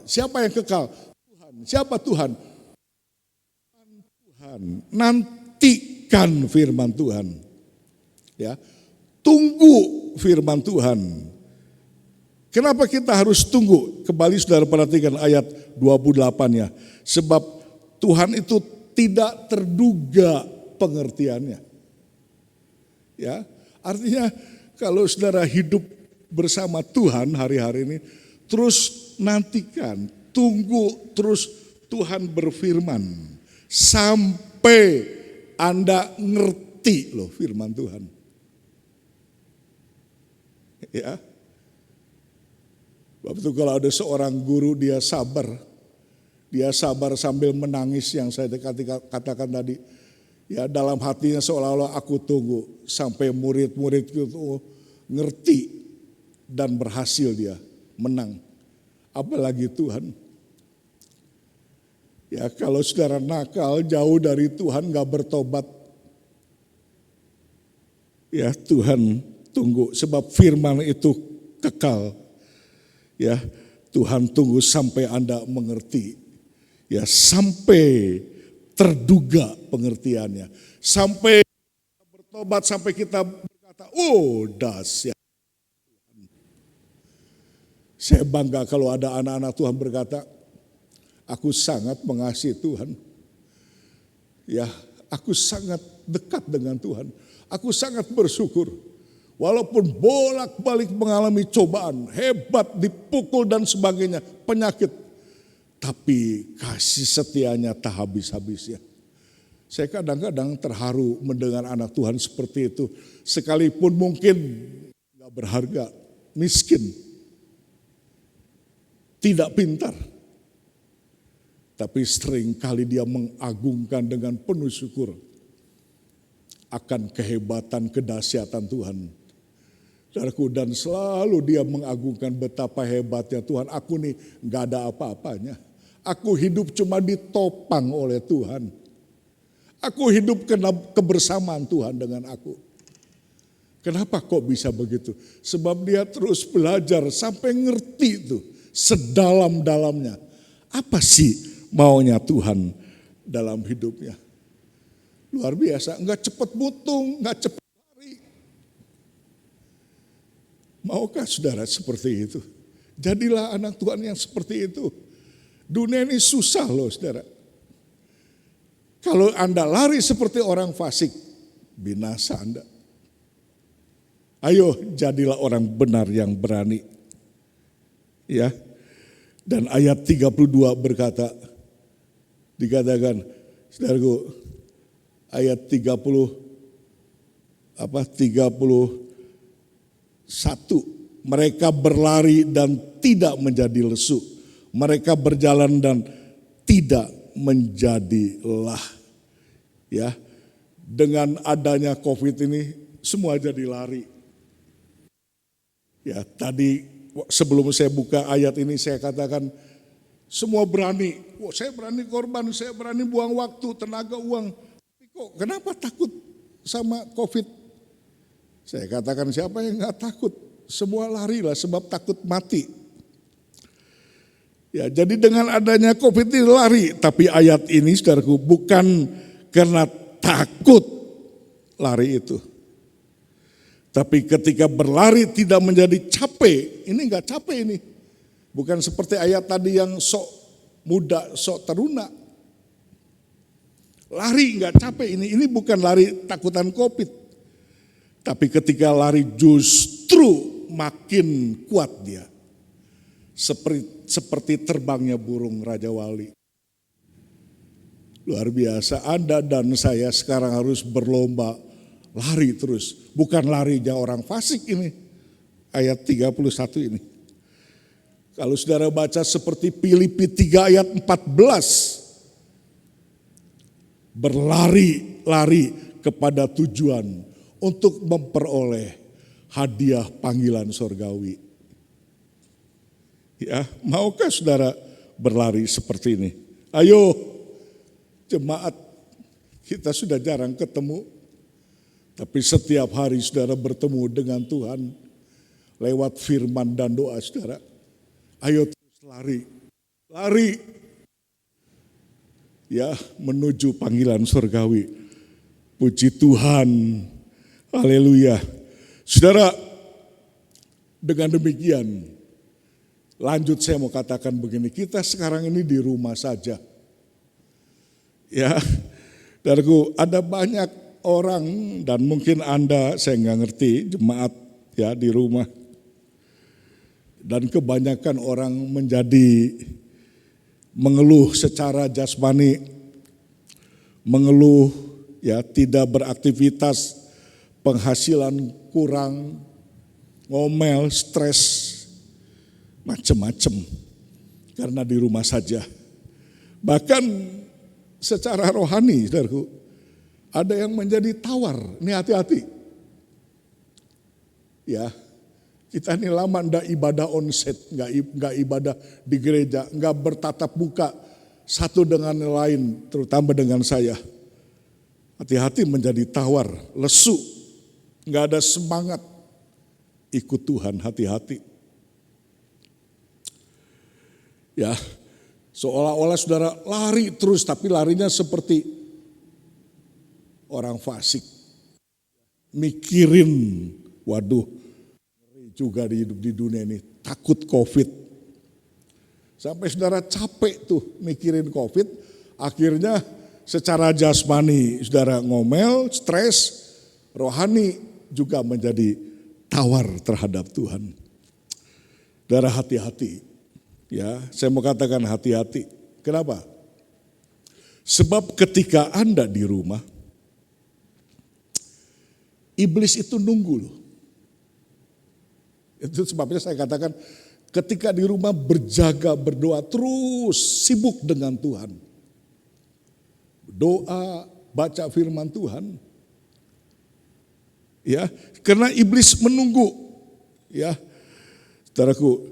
Siapa yang kekal? Tuhan. Siapa Tuhan? Tuhan. Nantikan firman Tuhan. Ya. Tunggu firman Tuhan. Kenapa kita harus tunggu? Kembali saudara perhatikan ayat 28-nya. Sebab Tuhan itu tidak terduga pengertiannya. Ya, artinya kalau saudara hidup bersama Tuhan hari-hari ini, terus nantikan, tunggu terus Tuhan berfirman. Sampai Anda ngerti loh firman Tuhan. Ya. Sebab itu kalau ada seorang guru dia sabar sambil menangis yang saya katakan tadi. Ya dalam hatinya seolah-olah aku tunggu sampai murid-muridku itu ngerti dan berhasil dia menang. Apalagi Tuhan. Ya kalau saudara nakal jauh dari Tuhan gak bertobat. Ya Tuhan tunggu sebab firman itu kekal. Ya Tuhan tunggu sampai Anda mengerti. Ya sampai terduga pengertiannya. Sampai kita bertobat, sampai kita berkata, oh dahsyat. Saya bangga kalau ada anak-anak Tuhan berkata, aku sangat mengasihi Tuhan. Ya, aku sangat dekat dengan Tuhan. Aku sangat bersyukur. Walaupun bolak-balik mengalami cobaan, hebat, dipukul dan sebagainya, penyakit. Tapi kasih setianya tak habis-habisnya. Saya kadang-kadang terharu mendengar anak Tuhan seperti itu. Sekalipun mungkin gak berharga, miskin, tidak pintar. Tapi seringkali dia mengagungkan dengan penuh syukur akan kehebatan, kedahsyatan Tuhan. Dan selalu dia mengagungkan betapa hebatnya Tuhan. Aku nih gak ada apa-apanya. Aku hidup cuma ditopang oleh Tuhan. Aku hidup kena kebersamaan Tuhan dengan aku. Kenapa kok bisa begitu? Sebab dia terus belajar sampai ngerti itu sedalam-dalamnya. Apa sih maunya Tuhan dalam hidupnya? Luar biasa, enggak cepat butung, enggak cepat lari. Maukah saudara seperti itu? Jadilah anak Tuhan yang seperti itu. Dunia ini susah loh saudara. Kalau Anda lari seperti orang fasik, binasa Anda. Ayo jadilah orang benar yang berani. Ya. Dan ayat 32 berkata, dikatakan, saudaraku, ayat 31, mereka berlari dan tidak menjadi lesu. Mereka berjalan dan tidak menjadi lelah. Ya, dengan adanya COVID ini semua jadi lari. Ya, tadi sebelum saya buka ayat ini saya katakan semua berani. Saya berani korban, saya berani buang waktu, tenaga, uang. Tapi kok kenapa takut sama COVID? Saya katakan siapa yang gak takut? Semua larilah sebab takut mati. Ya, jadi dengan adanya COVID ini lari, tapi ayat ini saudaraku bukan karena takut lari itu. Tapi ketika berlari tidak menjadi capek, ini enggak capek ini. Bukan seperti ayat tadi yang sok muda, sok teruna. Lari enggak capek ini bukan lari takutan COVID. Tapi ketika lari justru makin kuat dia. Seperti terbangnya burung Raja Wali. Luar biasa, Anda dan saya sekarang harus berlomba lari terus. Bukan larinya orang fasik ini, ayat 31 ini. Kalau saudara baca seperti Filipi 3 ayat 14, berlari-lari kepada tujuan untuk memperoleh hadiah panggilan sorgawi. Ya, maukah saudara berlari seperti ini? Ayo, jemaat, kita sudah jarang ketemu, tapi setiap hari saudara bertemu dengan Tuhan lewat firman dan doa saudara. Ayo terus lari, lari. Ya, menuju panggilan surgawi. Puji Tuhan. Haleluya. Saudara, dengan demikian, lanjut saya mau katakan begini, kita sekarang ini di rumah saja. Ya, saudaraku, ada banyak orang dan mungkin Anda, saya nggak ngerti, jemaat ya di rumah. Dan kebanyakan orang menjadi mengeluh secara jasmani, mengeluh ya tidak beraktivitas, penghasilan kurang, ngomel, stres, macam-macam karena di rumah saja. Bahkan secara rohani, saudaraku, ada yang menjadi tawar. Ini hati-hati. Ya, kita ini lama ndak ibadah onset, nggak ibadah di gereja, nggak bertatap muka satu dengan yang lain, terutama dengan saya. Hati-hati menjadi tawar, lesu, nggak ada semangat ikut Tuhan, hati-hati. Ya, seolah-olah saudara lari terus, tapi larinya seperti orang fasik. Mikirin, waduh, juga hidup di dunia ini, takut COVID. Sampai saudara capek tuh mikirin COVID, akhirnya secara jasmani saudara ngomel, stres, rohani juga menjadi tawar terhadap Tuhan. Saudara hati-hati, ya saya mau katakan hati-hati. Kenapa? Sebab ketika Anda di rumah, iblis itu nunggu loh. Itu sebabnya saya katakan ketika di rumah berjaga, berdoa terus, sibuk dengan Tuhan. Doa, baca firman Tuhan. Ya, karena iblis menunggu. Ya, saudaraku,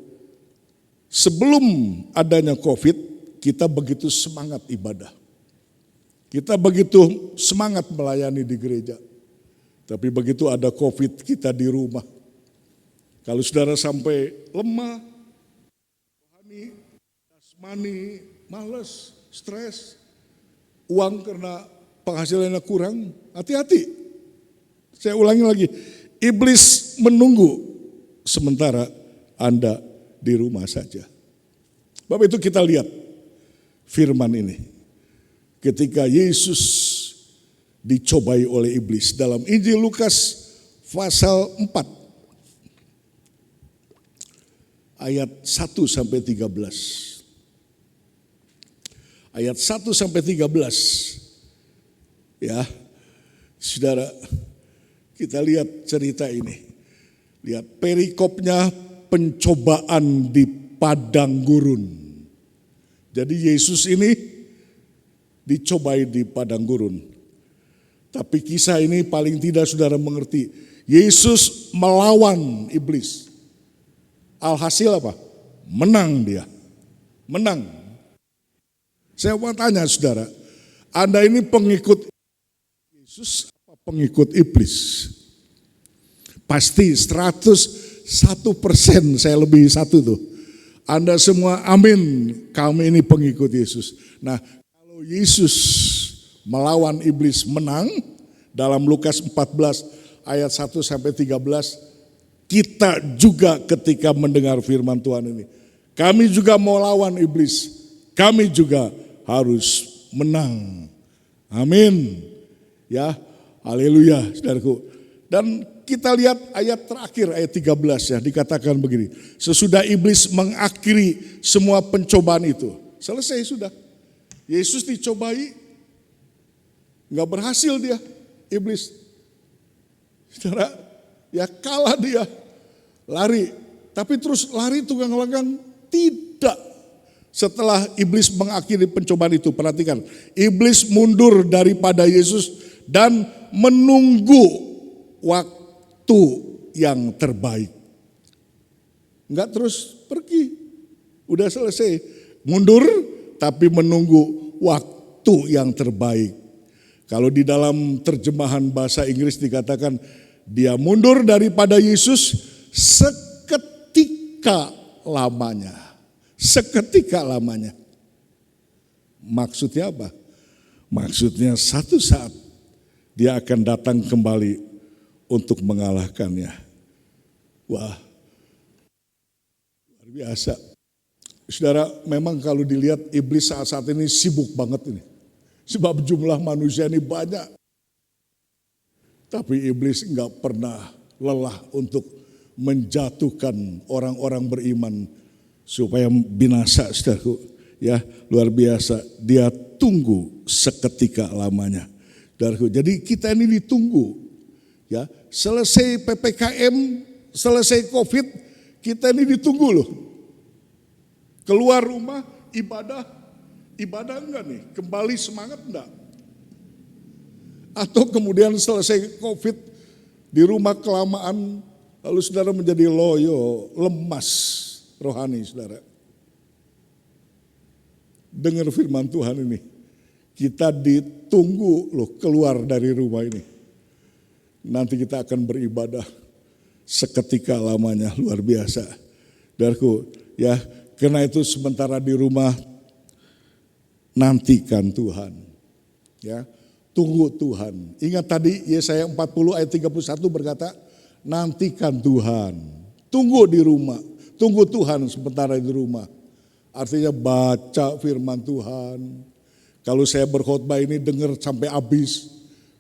sebelum adanya COVID, kita begitu semangat ibadah. Kita begitu semangat melayani di gereja. Tapi begitu ada COVID, kita di rumah. Kalau saudara sampai lemah, rohani, jasmani, malas, stres, uang karena penghasilannya kurang, hati-hati. Saya ulangi lagi, iblis menunggu sementara Anda di rumah saja. Bapak itu kita lihat firman ini. Ketika Yesus dicobai oleh iblis dalam Injil Lukas pasal 4. Ayat 1 sampai 13. Ayat 1 sampai 13. Ya. Saudara, kita lihat cerita ini. Lihat perikopnya pencobaan di padang gurun. Jadi Yesus ini dicobai di padang gurun. Tapi kisah ini paling tidak saudara mengerti. Yesus melawan iblis. Alhasil apa? Menang dia. Menang. Saya mau tanya saudara, Anda ini pengikut Yesus apa pengikut iblis? Pasti 101% saya lebih satu tuh. Anda semua amin, kami ini pengikut Yesus. Nah, kalau Yesus melawan iblis menang dalam Lukas 14 ayat 1 sampai 13, kita juga ketika mendengar firman Tuhan ini, kami juga mau lawan iblis, kami juga harus menang. Amin. Ya, haleluya, saudaraku. Dan kita lihat ayat terakhir, ayat 13 ya, dikatakan begini. Sesudah iblis mengakhiri semua pencobaan itu, selesai sudah. Yesus dicobai, nggak berhasil dia, iblis. Saudara, ya kalah dia. Lari, tapi terus lari tunggang langgang tidak. Setelah iblis mengakhiri pencobaan itu, perhatikan. Iblis mundur daripada Yesus dan menunggu waktu yang terbaik. Enggak terus pergi, udah selesai. Mundur tapi menunggu waktu yang terbaik. Kalau di dalam terjemahan bahasa Inggris dikatakan dia mundur daripada Yesus seketika lamanya. Seketika lamanya. Maksudnya apa? Maksudnya satu saat dia akan datang kembali untuk mengalahkannya. Wah, luar biasa. Saudara, memang kalau dilihat iblis saat-saat ini sibuk banget ini. Sebab jumlah manusia ini banyak. Tapi iblis enggak pernah lelah untuk menjatuhkan orang-orang beriman supaya binasa, saudaraku. Ya, luar biasa. Dia tunggu seketika lamanya. Saudaraku, jadi kita ini ditunggu. Ya, selesai PPKM, selesai Covid, kita ini ditunggu loh. Keluar rumah, ibadah enggak nih? Kembali semangat enggak? Atau kemudian selesai Covid, di rumah kelamaan, lalu saudara menjadi loyo, lemas rohani saudara. Dengar firman Tuhan ini, kita ditunggu loh keluar dari rumah ini. Nanti kita akan beribadah seketika lamanya, luar biasa. Saudaraku, ya, karena itu sementara di rumah, nantikan Tuhan. Ya, tunggu Tuhan. Ingat tadi Yesaya 40 ayat 31 berkata, nantikan Tuhan. Tunggu di rumah. Tunggu Tuhan sementara di rumah. Artinya baca firman Tuhan. Kalau saya berkhotbah ini dengar sampai habis.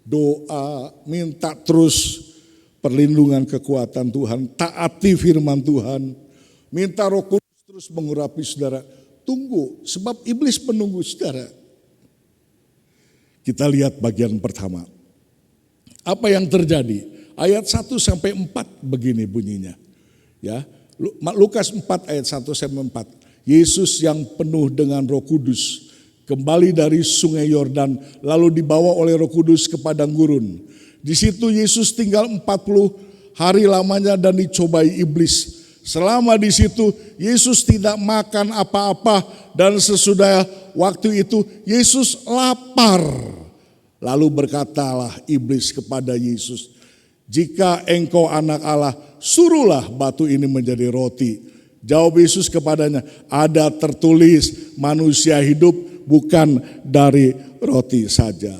Doa, minta terus perlindungan kekuatan Tuhan. Taati firman Tuhan. Minta Roh Kudus terus mengurapi saudara. Tunggu, sebab iblis menunggu saudara. Kita lihat bagian pertama. Apa yang terjadi? Ayat 1 sampai 4 begini bunyinya. Ya, Lukas 4 ayat 1 sampai 4. Yesus yang penuh dengan Roh Kudus kembali dari sungai Yordan lalu dibawa oleh Roh Kudus ke padang gurun. Di situ Yesus tinggal 40 hari lamanya dan dicobai iblis. Selama di situ Yesus tidak makan apa-apa dan sesudah waktu itu Yesus lapar. Lalu berkatalah iblis kepada Yesus, jika engkau anak Allah, suruhlah batu ini menjadi roti. Jawab Yesus kepadanya, ada tertulis manusia hidup bukan dari roti saja.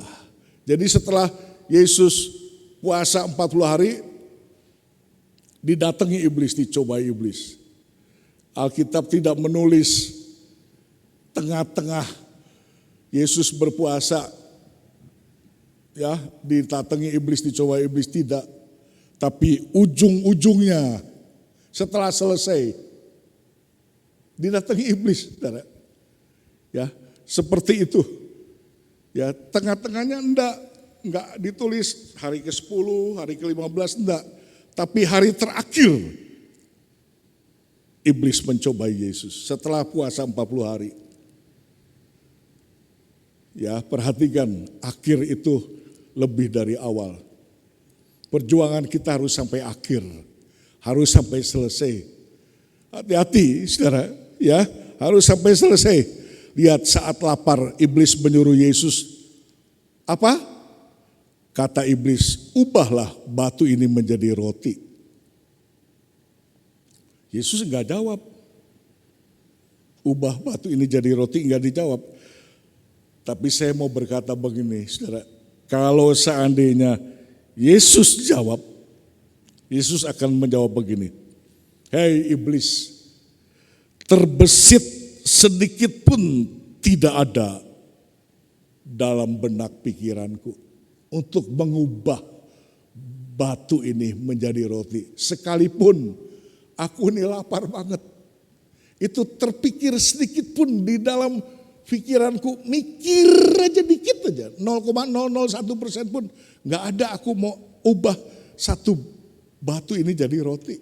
Jadi setelah Yesus puasa 40 hari, didatangi iblis, dicobai iblis. Alkitab tidak menulis tengah-tengah Yesus berpuasa, ya, didatangi iblis, dicobai iblis, tidak. Tapi ujung-ujungnya setelah selesai didatangi iblis, saudara. Ya, seperti itu. Ya, tengah-tengahnya enggak ditulis hari ke-10, hari ke-15 enggak. Tapi hari terakhir iblis mencobai Yesus setelah puasa 40 hari. Ya, perhatikan, akhir itu lebih dari awal. Perjuangan kita harus sampai akhir, harus sampai selesai. Hati-hati saudara, ya, harus sampai selesai. Lihat saat lapar iblis menyuruh Yesus, apa? Kata iblis, ubahlah batu ini menjadi roti. Yesus enggak jawab. Ubah batu ini jadi roti, enggak dijawab. Tapi saya mau berkata begini, saudara. Kalau seandainya Yesus jawab, Yesus akan menjawab begini. Hei iblis, terbesit sedikit pun tidak ada dalam benak pikiranku untuk mengubah batu ini menjadi roti. Sekalipun aku ini lapar banget. Itu terpikir sedikit pun di dalam pikiranku, mikir aja dikit aja. 0,001% pun gak ada aku mau ubah satu batu ini jadi roti.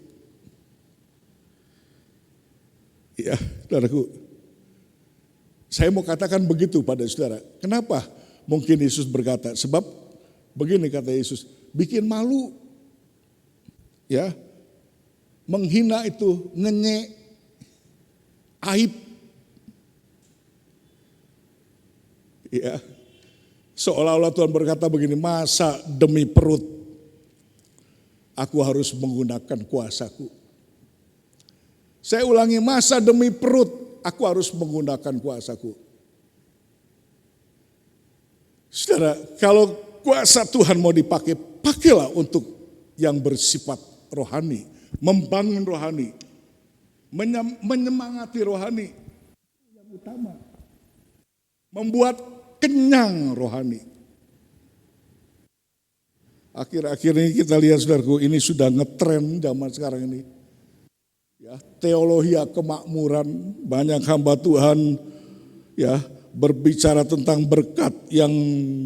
Ya, saudaraku, saya mau katakan begitu pada saudara. Kenapa mungkin Yesus berkata? Sebab begini kata Yesus, bikin malu. Ya, menghina itu, ngenyek, aib. Ya, seolah-olah Tuhan berkata begini, masa demi perut aku harus menggunakan kuasaku. Saya ulangi, masa demi perut aku harus menggunakan kuasaku. Saudara, kalau kuasa Tuhan mau dipakai, pakailah untuk yang bersifat rohani, membangun rohani, menyemangati rohani, yang utama, membuat kenyang rohani. Akhir-akhir ini kita lihat saudaraku, ini sudah ngetren zaman sekarang ini. Ya, teologi kemakmuran, banyak hamba Tuhan ya berbicara tentang berkat yang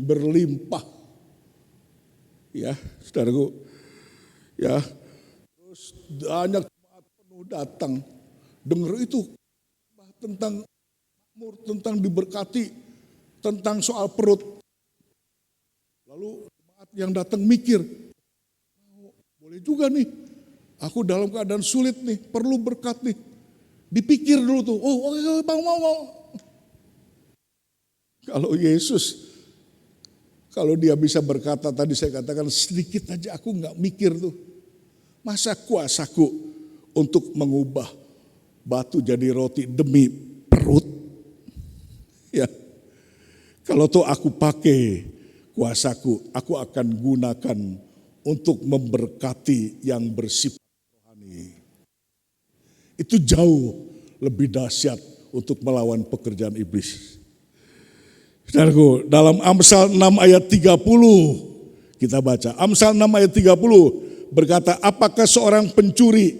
berlimpah. Ya, saudaraku. Ya. Terus banyak jemaat penuh datang dengar itu tentang makmur, tentang diberkati, tentang soal perut. Lalu jemaat yang datang mikir, boleh juga nih. Aku dalam keadaan sulit nih, perlu berkat nih. Dipikir dulu tuh, mau. Kalau Yesus, kalau dia bisa berkata, tadi saya katakan sedikit aja aku gak mikir tuh. Masa kuasaku untuk mengubah batu jadi roti demi perut? Ya, kalau tuh aku pakai kuasaku, aku akan gunakan untuk memberkati yang bersifat. Itu jauh lebih dahsyat untuk melawan pekerjaan iblis. Saudaraku, dalam Amsal 6 ayat 30 kita baca. Amsal 6 ayat 30 berkata, apakah seorang pencuri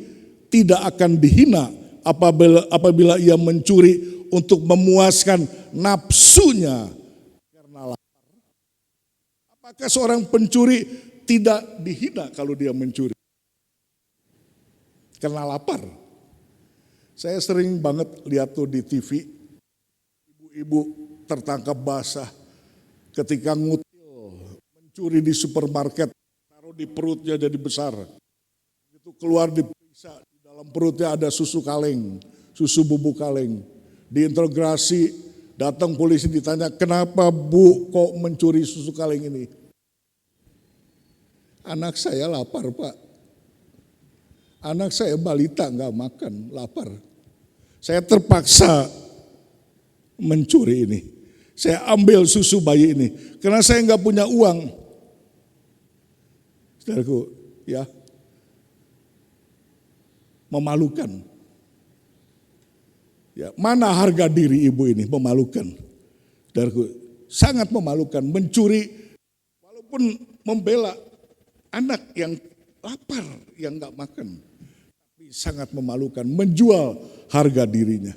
tidak akan dihina apabila ia mencuri untuk memuaskan nafsunya karena lapar? Apakah seorang pencuri tidak dihina kalau dia mencuri karena lapar? Saya sering banget lihat tuh di TV, ibu-ibu tertangkap basah ketika ngutil, mencuri di supermarket, taruh di perutnya jadi besar. Itu keluar diperiksa, di dalam perutnya ada susu kaleng, susu bubuk kaleng. Diintegrasi, datang polisi ditanya, kenapa Bu kok mencuri susu kaleng ini? Anak saya lapar Pak. Anak saya balita nggak makan, lapar. Saya terpaksa mencuri ini. Saya ambil susu bayi ini karena saya nggak punya uang. Saudaraku, ya, memalukan. Ya, mana harga diri ibu ini? Memalukan. Saudaraku, sangat memalukan. Mencuri, walaupun membela anak yang lapar, yang nggak makan. Sangat memalukan, menjual harga dirinya.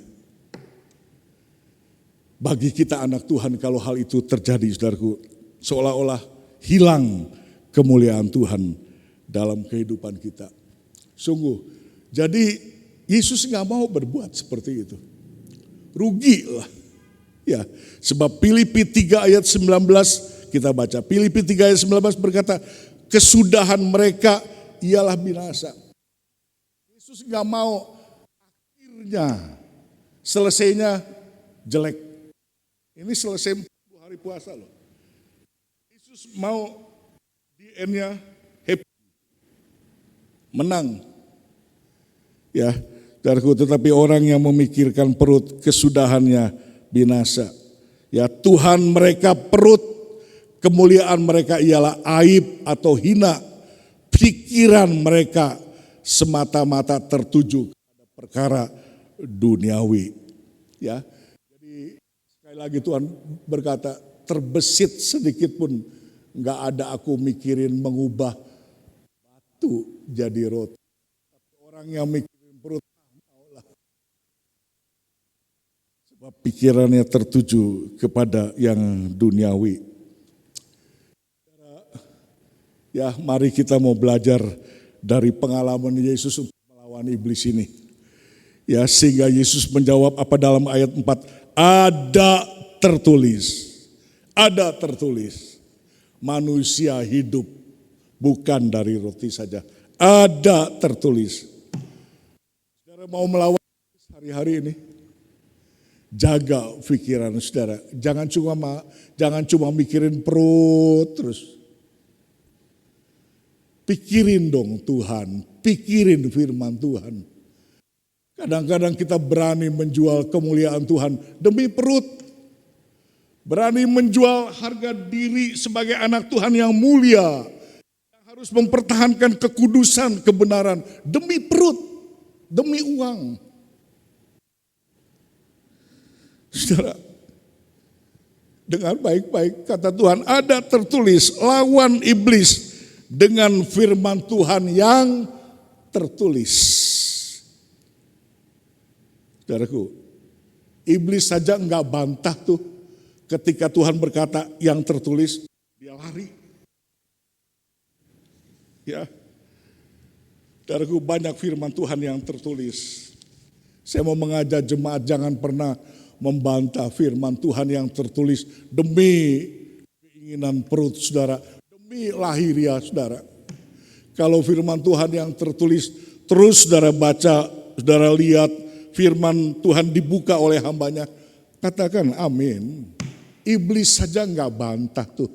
Bagi kita anak Tuhan kalau hal itu terjadi saudaraku, seolah-olah hilang kemuliaan Tuhan dalam kehidupan kita. Sungguh, jadi Yesus gak mau berbuat seperti itu. Rugi lah. Ya, sebab Filipi 3 ayat 19 kita baca. Filipi 3 ayat 19 berkata, kesudahan mereka ialah binasa. Yesus gak mau akhirnya selesainya jelek. Ini selesai 40 hari puasa loh. Yesus mau di endnya happy, menang. Ya, tetapi orang yang memikirkan perut kesudahannya binasa. Ya, Tuhan mereka perut, kemuliaan mereka ialah aib atau hina. Pikiran mereka semata-mata tertuju pada perkara duniawi. Ya, jadi sekali lagi Tuhan berkata, terbesit sedikit pun nggak ada aku mikirin mengubah batu jadi roti. Orang yang mikirin perut, maulah. Sebab pikirannya tertuju kepada yang duniawi. Ya, mari kita mau belajar dari pengalaman Yesus untuk melawan iblis ini. Ya, sehingga Yesus menjawab apa dalam ayat 4? Ada tertulis. Ada tertulis. Manusia hidup bukan dari roti saja. Ada tertulis. Saudara mau melawan hari-hari ini? Jaga pikiran saudara. Jangan cuma mikirin perut terus. Pikirin dong Tuhan, pikirin firman Tuhan. Kadang-kadang kita berani menjual kemuliaan Tuhan demi perut. Berani menjual harga diri sebagai anak Tuhan yang mulia. Yang harus mempertahankan kekudusan, kebenaran demi perut, demi uang. Saudara, dengar baik-baik kata Tuhan, ada tertulis lawan iblis dengan firman Tuhan yang tertulis. Saudaraku, iblis saja enggak bantah tuh ketika Tuhan berkata yang tertulis, dia lari. Ya, saudaraku, banyak firman Tuhan yang tertulis. Saya mau mengajak jemaat jangan pernah membantah firman Tuhan yang tertulis demi keinginan perut saudara, demi lahiriah saudara. Kalau firman Tuhan yang tertulis terus saudara baca, saudara lihat firman Tuhan dibuka oleh hambanya, katakan amin. Iblis saja enggak bantah tuh.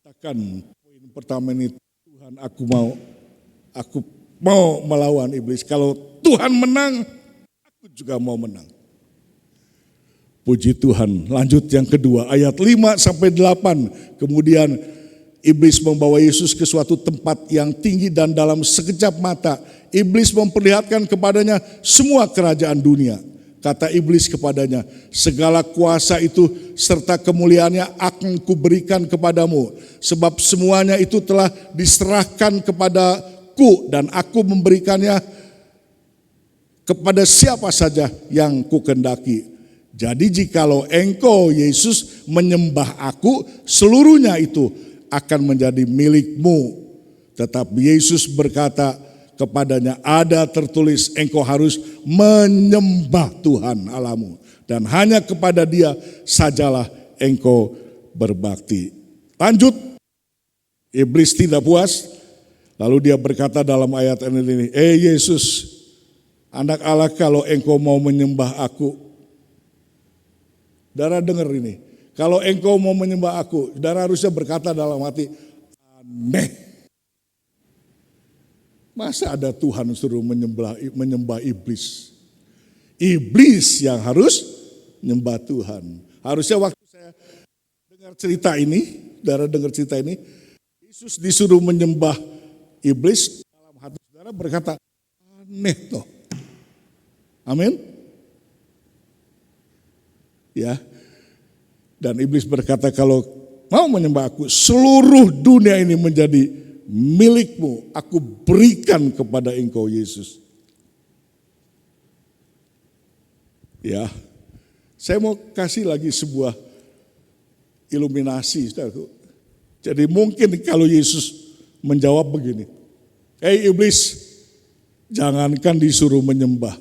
Katakan poin pertama ini, Tuhan aku mau melawan iblis. Kalau Tuhan menang, aku juga mau menang. Puji Tuhan. Lanjut yang kedua, ayat 5-8. Kemudian iblis membawa Yesus ke suatu tempat yang tinggi dan dalam sekejap mata iblis memperlihatkan kepadanya semua kerajaan dunia. Kata iblis kepadanya, segala kuasa itu serta kemuliaannya akan kuberikan kepadamu. Sebab semuanya itu telah diserahkan kepadaku dan aku memberikannya kepada siapa saja yang kukendaki. Jadi jikalau engkau Yesus menyembah aku, seluruhnya itu akan menjadi milikmu. Tetapi Yesus berkata kepadanya, ada tertulis engkau harus menyembah Tuhan Allahmu. Dan hanya kepada Dia sajalah engkau berbakti. Lanjut, iblis tidak puas. Lalu dia berkata dalam ayat ini, Yesus, anak Allah, kalau engkau mau menyembah aku, saudara dengar ini, kalau engkau mau menyembah aku, saudara harusnya berkata dalam hati, aneh. Masa ada Tuhan suruh menyembah iblis? Iblis yang harus menyembah Tuhan. Harusnya waktu saya dengar cerita ini, saudara dengar cerita ini, Yesus disuruh menyembah iblis, dalam hati saudara berkata, aneh toh. Amin. Ya. Dan iblis berkata, kalau mau menyembah aku, seluruh dunia ini menjadi milikmu. Aku berikan kepada engkau Yesus. Ya, saya mau kasih lagi sebuah iluminasi. Jadi mungkin kalau Yesus menjawab begini, iblis, jangankan disuruh menyembah.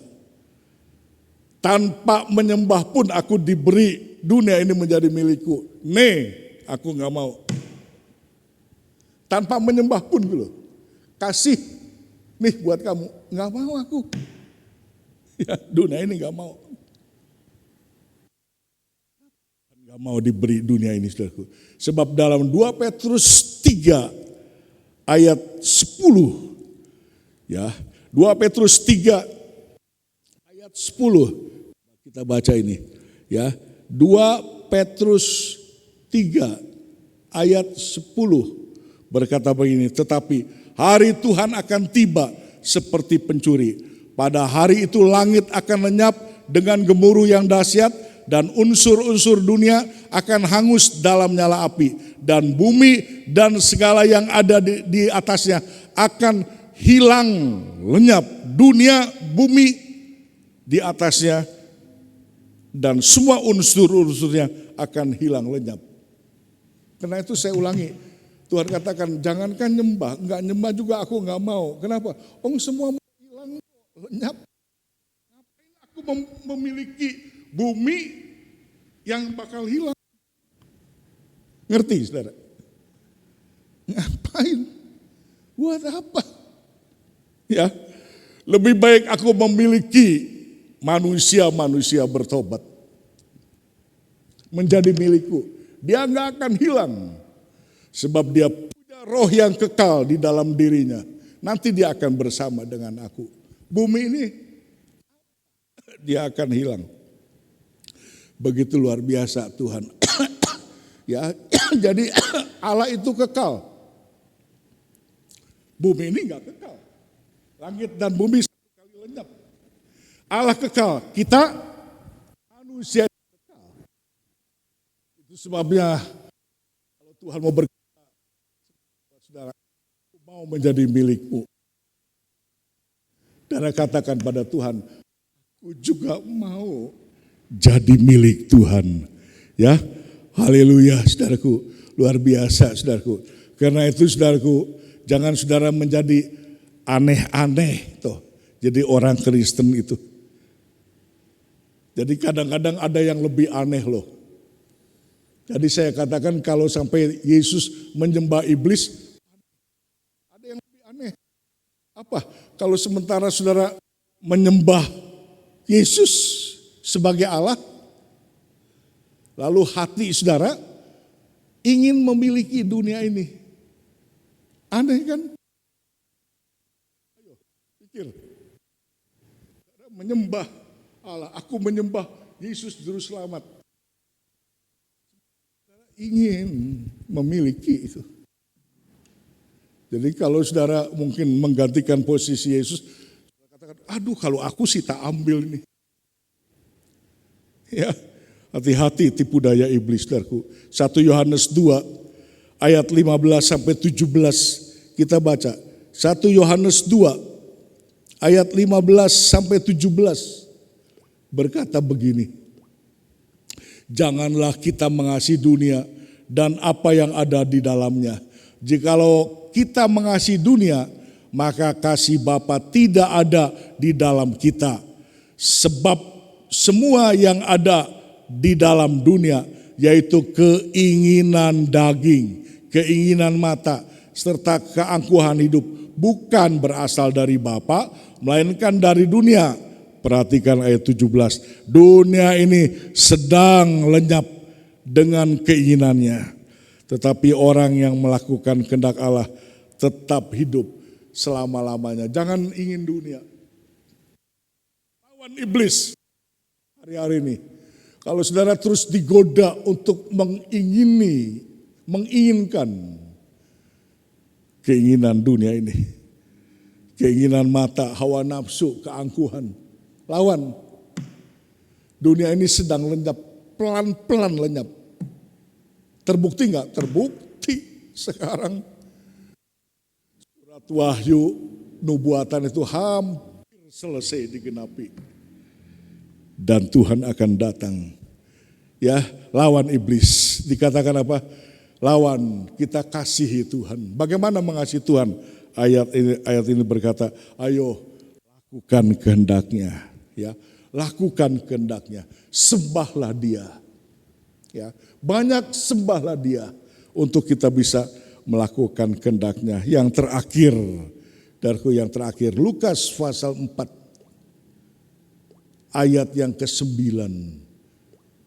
Tanpa menyembah pun aku diberi dunia ini menjadi milikku. Aku gak mau. Tanpa menyembah pun gitu. Kasih, nih buat kamu. Gak mau aku. Ya, dunia ini gak mau. Gak mau diberi dunia ini, saudaraku. Sebab dalam 2 Petrus 3 ayat 10. Ya, 2 Petrus 3 ayat 10. Kita baca ini. Ya, 2 Petrus 3 ayat 10 berkata begini, tetapi hari Tuhan akan tiba seperti pencuri. Pada hari itu langit akan lenyap dengan gemuruh yang dahsyat dan unsur-unsur dunia akan hangus dalam nyala api. Dan bumi dan segala yang ada di atasnya akan hilang lenyap. Dunia, bumi di atasnya dan semua unsur-unsurnya akan hilang lenyap. Karena itu saya ulangi, Tuhan katakan, jangankan nyembah, enggak nyembah juga aku enggak mau. Kenapa? Semua mau hilang, lenyap. Ngapain aku memiliki bumi yang bakal hilang? Ngerti, saudara? Ngapain? Buat apa? Ya, lebih baik aku memiliki manusia bertobat. Menjadi milikku. Dia enggak akan hilang. Sebab dia punya roh yang kekal di dalam dirinya. Nanti dia akan bersama dengan aku. Bumi ini dia akan hilang. Begitu luar biasa Tuhan. Ya, jadi Allah itu kekal. Bumi ini enggak kekal. Langit dan bumi satu kali lenyap. Allah kekal, kita manusia kekal. Itu sebabnya kalau Tuhan mau berkata, saudara, aku mau menjadi milikmu. Dan katakan pada Tuhan, aku juga mau jadi milik Tuhan. Ya, haleluya saudaraku, luar biasa saudaraku. Karena itu saudaraku, jangan saudara menjadi aneh-aneh toh. Jadi orang Kristen itu. Jadi kadang-kadang ada yang lebih aneh loh. Jadi saya katakan kalau sampai Yesus menyembah iblis, ada yang lebih aneh. Apa? Kalau sementara saudara menyembah Yesus sebagai Allah, lalu hati saudara ingin memiliki dunia ini. Aneh kan? Ayo, pikir. Menyembah Allah, aku menyembah Yesus Juru Selamat. Ingin memiliki itu. Jadi kalau saudara mungkin menggantikan posisi Yesus, saudara katakan, aduh kalau aku sih tak ambil ini. Ya, hati-hati tipu daya iblis, saudaraku. 1 Yohanes 2 ayat 15 sampai 17 kita baca. 1 Yohanes 2 ayat 15 sampai 17 berkata begini. Janganlah kita mengasihi dunia dan apa yang ada di dalamnya. Jikalau kita mengasihi dunia, maka kasih Bapa tidak ada di dalam kita. Sebab semua yang ada di dalam dunia, yaitu keinginan daging, keinginan mata, serta keangkuhan hidup, bukan berasal dari Bapa, melainkan dari dunia. Perhatikan ayat 17. Dunia ini sedang lenyap dengan keinginannya. Tetapi orang yang melakukan kehendak Allah tetap hidup selama-lamanya. Jangan ingin dunia. Lawan iblis hari-hari ini. Kalau saudara terus digoda untuk menginginkan keinginan dunia ini. Keinginan mata, hawa nafsu, keangkuhan. Lawan. Dunia ini sedang lenyap, pelan-pelan lenyap. Terbukti enggak? Terbukti sekarang. Surat Wahyu, nubuatan itu hampir selesai digenapi. Dan Tuhan akan datang. Ya, lawan iblis. Dikatakan apa? Lawan, kita kasihi Tuhan. Bagaimana mengasihi Tuhan? Ayat ini berkata, ayo lakukan kehendaknya. Ya, lakukan kehendaknya, sembahlah dia. Ya, banyak sembahlah dia untuk kita bisa melakukan kehendaknya. Yang terakhir, yang terakhir, Lukas pasal 4 ayat yang ke-9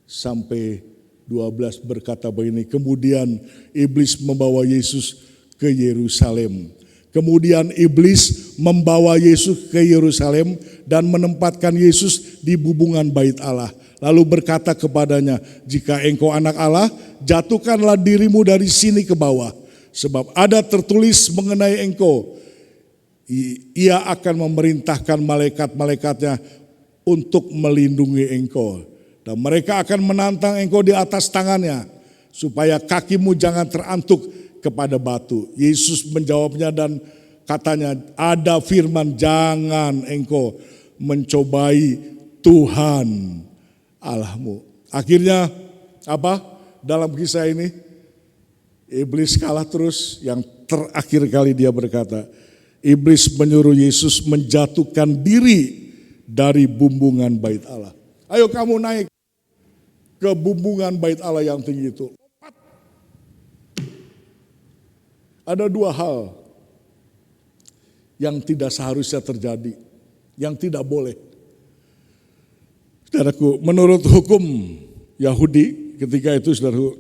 sampai 12 berkata begini, kemudian iblis membawa Yesus ke Yerusalem. Kemudian iblis membawa Yesus ke Yerusalem dan menempatkan Yesus di bubungan bait Allah. Lalu berkata kepadanya, jika engkau anak Allah, jatuhkanlah dirimu dari sini ke bawah. Sebab ada tertulis mengenai engkau, ia akan memerintahkan malaikat-malaikatnya untuk melindungi engkau. Dan mereka akan menantang engkau di atas tangannya, supaya kakimu jangan terantuk kepada batu. Yesus menjawabnya dan katanya, ada firman, jangan engkau mencobai Tuhan Allahmu. Akhirnya apa dalam kisah ini? Iblis kalah terus, yang terakhir kali dia berkata, iblis menyuruh Yesus menjatuhkan diri dari bumbungan bait Allah. Ayo kamu naik ke bumbungan bait Allah yang tinggi itu. Ada dua hal yang tidak seharusnya terjadi, yang tidak boleh. Saudaraku, menurut hukum Yahudi ketika itu, saudaraku,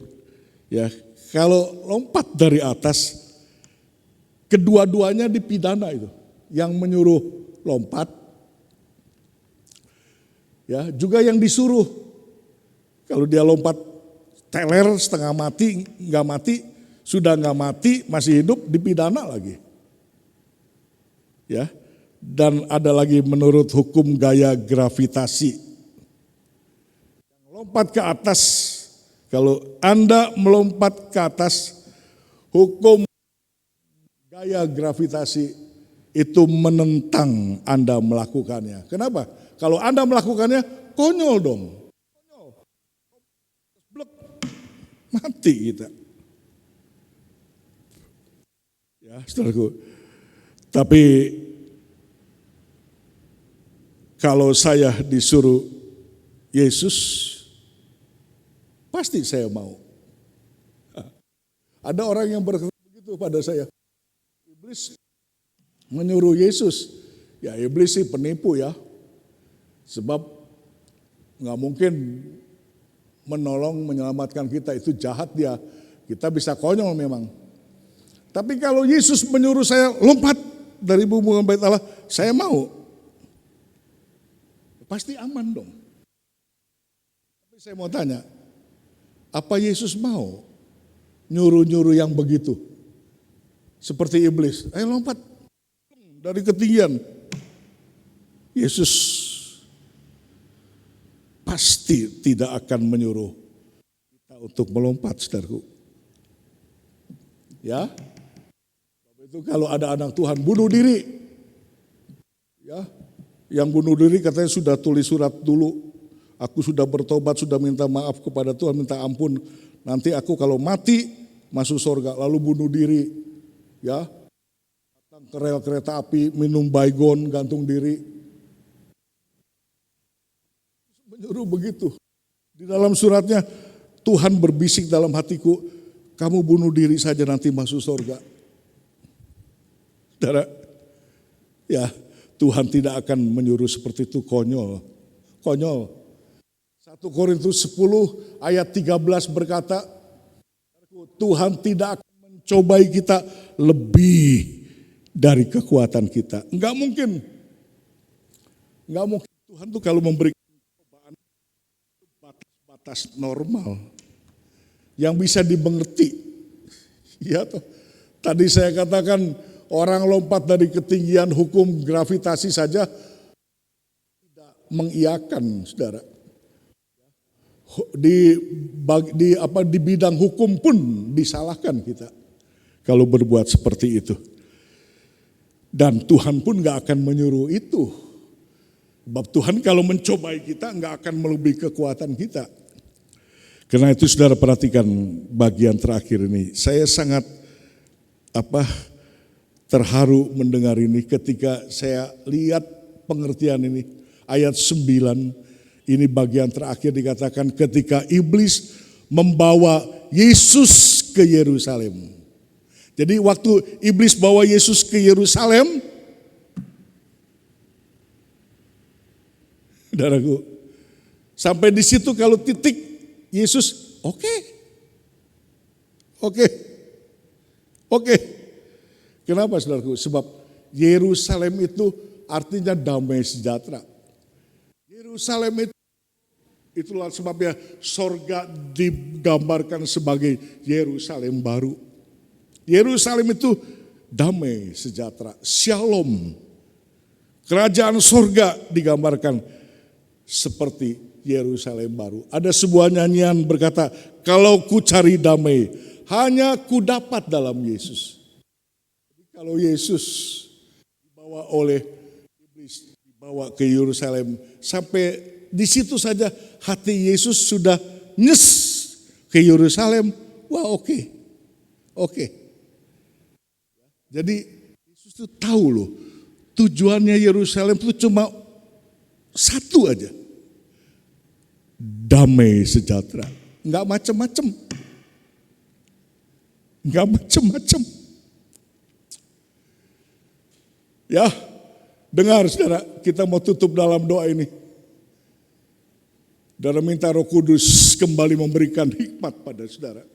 ya, kalau lompat dari atas, kedua-duanya dipidana itu. Yang menyuruh lompat, ya, juga yang disuruh. Kalau dia lompat teler setengah mati, nggak mati, sudah nggak mati, masih hidup, dipidana lagi. Ya, dan ada lagi menurut hukum gaya gravitasi. Lompat ke atas, kalau Anda melompat ke atas, hukum gaya gravitasi itu menentang Anda melakukannya. Kenapa? Kalau Anda melakukannya, konyol dong. Konyol. Blek. Mati kita. Ya, saudaraku. Tapi kalau saya disuruh Yesus, pasti saya mau. Ada orang yang berkata begitu pada saya. Iblis menyuruh Yesus. Ya, iblis sih penipu ya. Sebab nggak mungkin menolong, menyelamatkan kita, itu jahat dia. Kita bisa konyol memang. Tapi kalau Yesus menyuruh saya lompat dari bumbungan bait Allah, saya mau. Pasti aman dong. Tapi saya mau tanya, apa Yesus mau nyuruh-nyuruh yang begitu? Seperti iblis, ayo lompat dari ketinggian. Yesus pasti tidak akan menyuruh kita untuk melompat, saudaraku. Ya, itu kalau ada anak Tuhan bunuh diri, ya, yang bunuh diri katanya sudah tulis surat dulu. Aku sudah bertobat, sudah minta maaf kepada Tuhan, minta ampun. Nanti aku kalau mati masuk surga, lalu bunuh diri. Ya, datang ke rel kereta api, minum baygon, gantung diri. Menyuruh begitu. Di dalam suratnya, Tuhan berbisik dalam hatiku, kamu bunuh diri saja nanti masuk surga. Saudara, ya, Tuhan tidak akan menyuruh seperti itu, konyol. Konyol. 1 Korintus 10 ayat 13 berkata, Tuhan tidak akan mencobai kita lebih dari kekuatan kita. Enggak mungkin. Enggak mungkin. Tuhan tuh kalau memberikan cobaan, batas-batas normal yang bisa dimengerti. Ya toh. Tadi saya katakan orang lompat dari ketinggian hukum gravitasi saja tidak mengiyakan, saudara. Di bidang hukum pun disalahkan kita kalau berbuat seperti itu. Dan Tuhan pun gak akan menyuruh itu. Sebab Tuhan kalau mencobai kita gak akan melebihi kekuatan kita. Karena itu saudara perhatikan bagian terakhir ini. Saya sangat terharu mendengar ini ketika saya lihat pengertian ini. Ayat 9. Ini bagian terakhir dikatakan ketika iblis membawa Yesus ke Yerusalem. Jadi waktu iblis bawa Yesus ke Yerusalem, saudaraku, sampai di situ kalau titik Yesus, oke. Kenapa saudaraku? Sebab Yerusalem itu artinya damai sejahtera. Yerusalem itulah sebabnya sorga digambarkan sebagai Yerusalem baru. Yerusalem itu damai sejahtera, shalom. Kerajaan sorga digambarkan seperti Yerusalem baru. Ada sebuah nyanyian berkata, kalau ku cari damai, hanya ku dapat dalam Yesus. Kalau Yesus dibawa oleh iblis, dibawa ke Yerusalem, sampai di situ saja hati Yesus sudah nyes ke Yerusalem. Wah, oke. Oke. Jadi Yesus itu tahu loh, tujuannya Yerusalem itu cuma satu aja. Damai sejahtera. Enggak macam-macam. Enggak macam-macam. Ya, dengar saudara, kita mau tutup dalam doa ini. Dan minta Roh Kudus kembali memberikan hikmat pada saudara.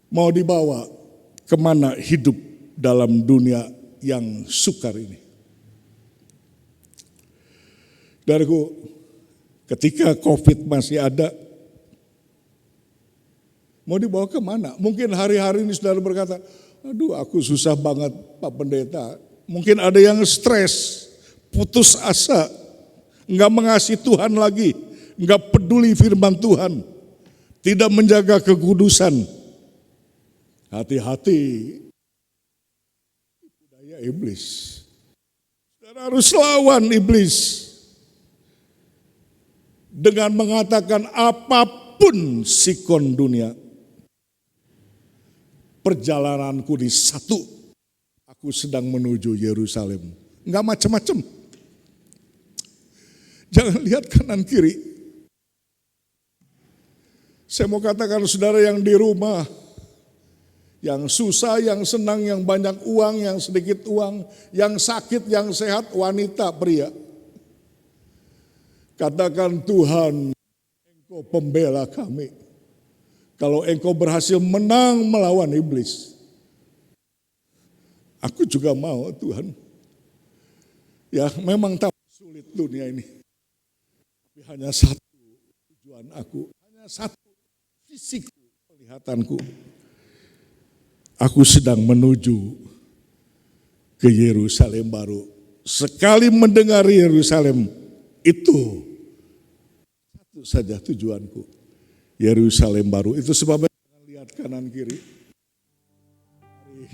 Mau dibawa kemana hidup dalam dunia yang sukar ini? Saudaraku, ketika COVID masih ada, mau dibawa kemana? Mungkin hari-hari ini saudara berkata, aduh aku susah banget Pak Pendeta. Mungkin ada yang stres, putus asa, enggak mengasihi Tuhan lagi, enggak peduli firman Tuhan, tidak menjaga kekudusan. Hati-hati, daya iblis. Saudara harus lawan iblis dengan mengatakan apapun sikon dunia. Perjalananku di satu, aku sedang menuju Yerusalem. Enggak macam-macam. Jangan lihat kanan kiri. Saya mau katakan saudara yang di rumah, yang susah, yang senang, yang banyak uang, yang sedikit uang, yang sakit, yang sehat, wanita, pria. Katakan Tuhan, Engkau pembela kami. Kalau Engkau berhasil menang melawan iblis, aku juga mau Tuhan. Ya memang tak sulit dunia ini. Tapi hanya satu tujuan aku, hanya satu fisikku, kelihatanku. Aku sedang menuju ke Yerusalem baru. Sekali mendengar Yerusalem, itu satu saja tujuanku. Yerusalem baru. Itu sebabnya jangan lihat kanan kiri.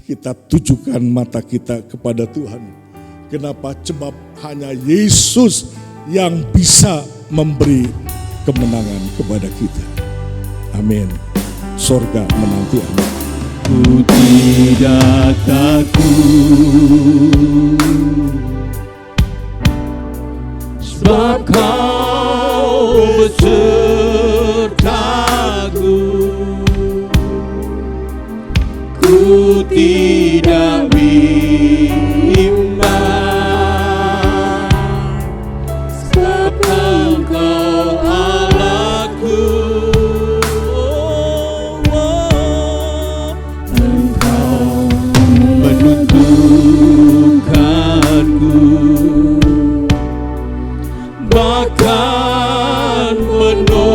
Kita tujukan mata kita kepada Tuhan. Kenapa? Sebab hanya Yesus yang bisa memberi kemenangan kepada kita. Amin. Sorga menanti Anda. Ku tidak takut, sebab Kau besertaku. Ku tidak bimbang, sebab Engkau Allahku. Engkau menuntunkanku, bahkan menolongku.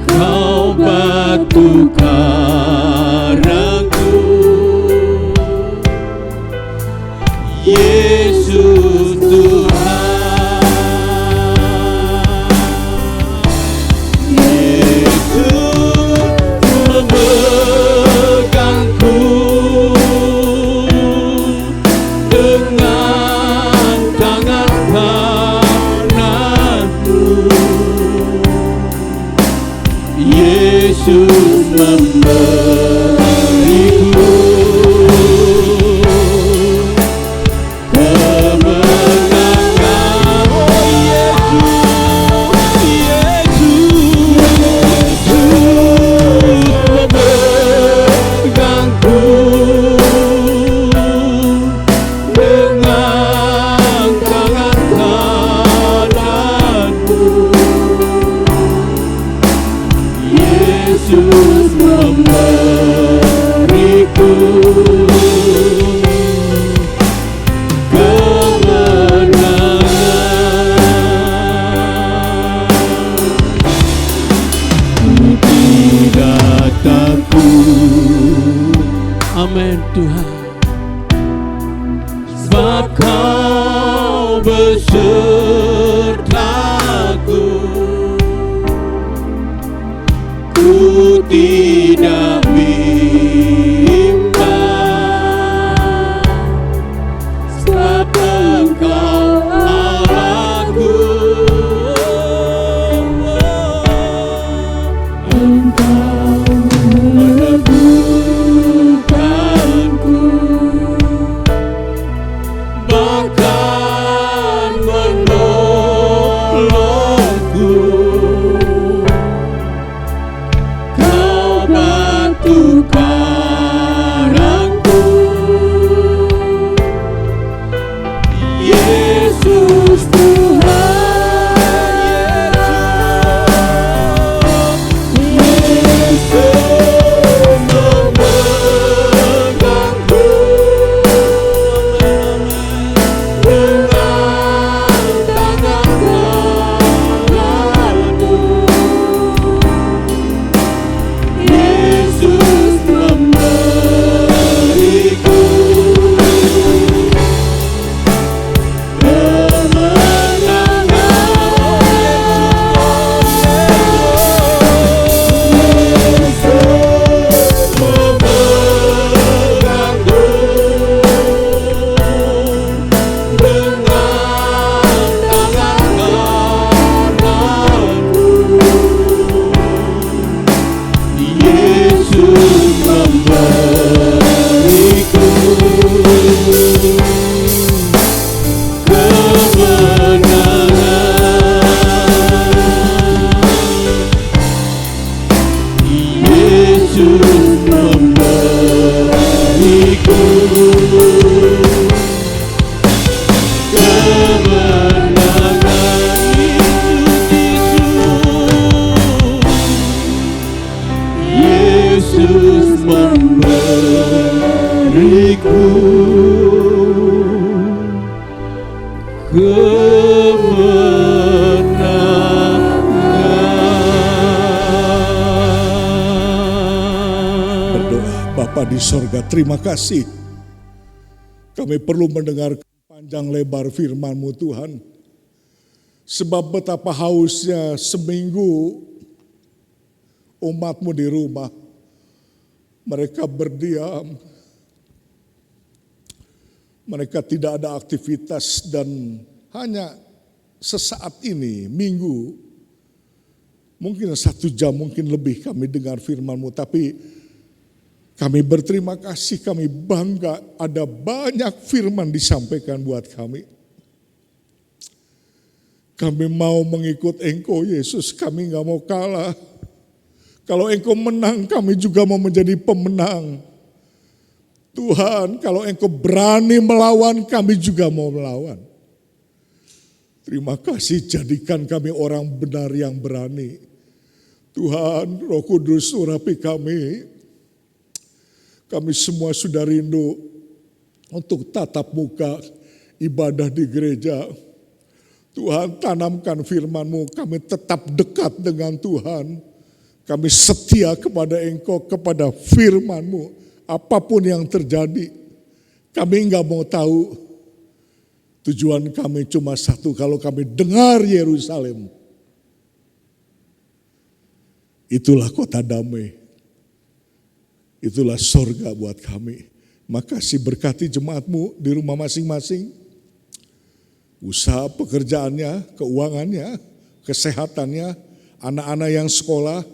Kau batu karangku, Yesus Tuhan. Yesus memegangku dengan tangan kananmu. Yesus memberiku kemenangan. Oh Yesus memegangku dengan tangan kananmu. Yesus memberiku kemenangan. Ku tidak takut. Amin Tuhan. Sebab Kau besertaku. Ku tidak bimbang, sebab Engkau Allahku. Bapa di sorga, terima kasih. Kami perlu mendengar panjang lebar firman-Mu Tuhan. Sebab betapa hausnya seminggu umat-Mu di rumah. Mereka berdiam. Mereka tidak ada aktivitas dan hanya sesaat ini, minggu, mungkin 1 jam, mungkin lebih kami dengar firman-Mu, tapi kami berterima kasih, kami bangga ada banyak firman disampaikan buat kami. Kami mau mengikut Engkau Yesus, kami gak mau kalah. Kalau Engkau menang, kami juga mau menjadi pemenang. Tuhan, kalau Engkau berani melawan, kami juga mau melawan. Terima kasih, jadikan kami orang benar yang berani. Tuhan, Roh Kudus urapi kami. Kami semua sudah rindu untuk tatap muka ibadah di gereja. Tuhan, tanamkan firman-Mu, kami tetap dekat dengan Tuhan. Kami setia kepada Engkau, kepada firman-Mu. Apapun yang terjadi, kami enggak mau tahu. Tujuan kami cuma satu, kalau kami dengar Yerusalem, itulah kota damai. Itulah sorga buat kami. Makasih, berkati jemaat-Mu di rumah masing-masing. Usaha pekerjaannya, keuangannya, kesehatannya, anak-anak yang sekolah.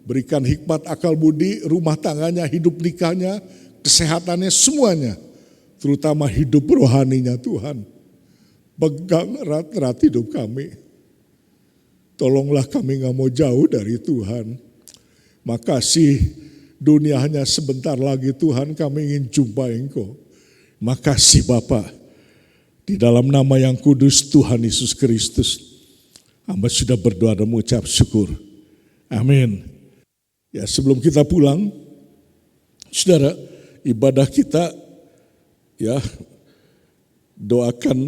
Berikan hikmat akal budi, rumah tangganya, hidup nikahnya, kesehatannya, semuanya. Terutama hidup rohaninya Tuhan. Pegang erat-erat hidup kami. Tolonglah kami gak mau jauh dari Tuhan. Makasih, dunia hanya sebentar lagi Tuhan, kami ingin jumpa Engkau. Makasih Bapa. Di dalam nama yang kudus Tuhan Yesus Kristus, hamba sudah berdoa dan mengucap syukur. Amin. Ya, sebelum kita pulang, saudara, ibadah kita, ya, doakan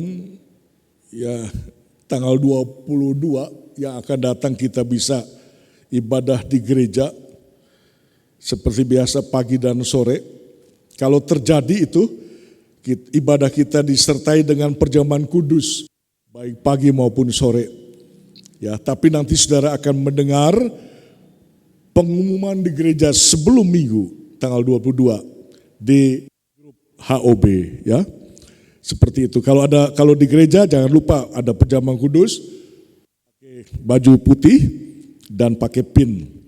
ya tanggal 22 yang akan datang kita bisa ibadah di gereja seperti biasa pagi dan sore. Kalau terjadi itu, ibadah kita disertai dengan perjamuan kudus, baik pagi maupun sore. Ya, tapi nanti saudara akan mendengar pengumuman di gereja sebelum minggu tanggal 22 di grup HOB, ya. Seperti itu. Kalau di gereja jangan lupa ada perjamuan kudus, pakai baju putih dan pakai pin.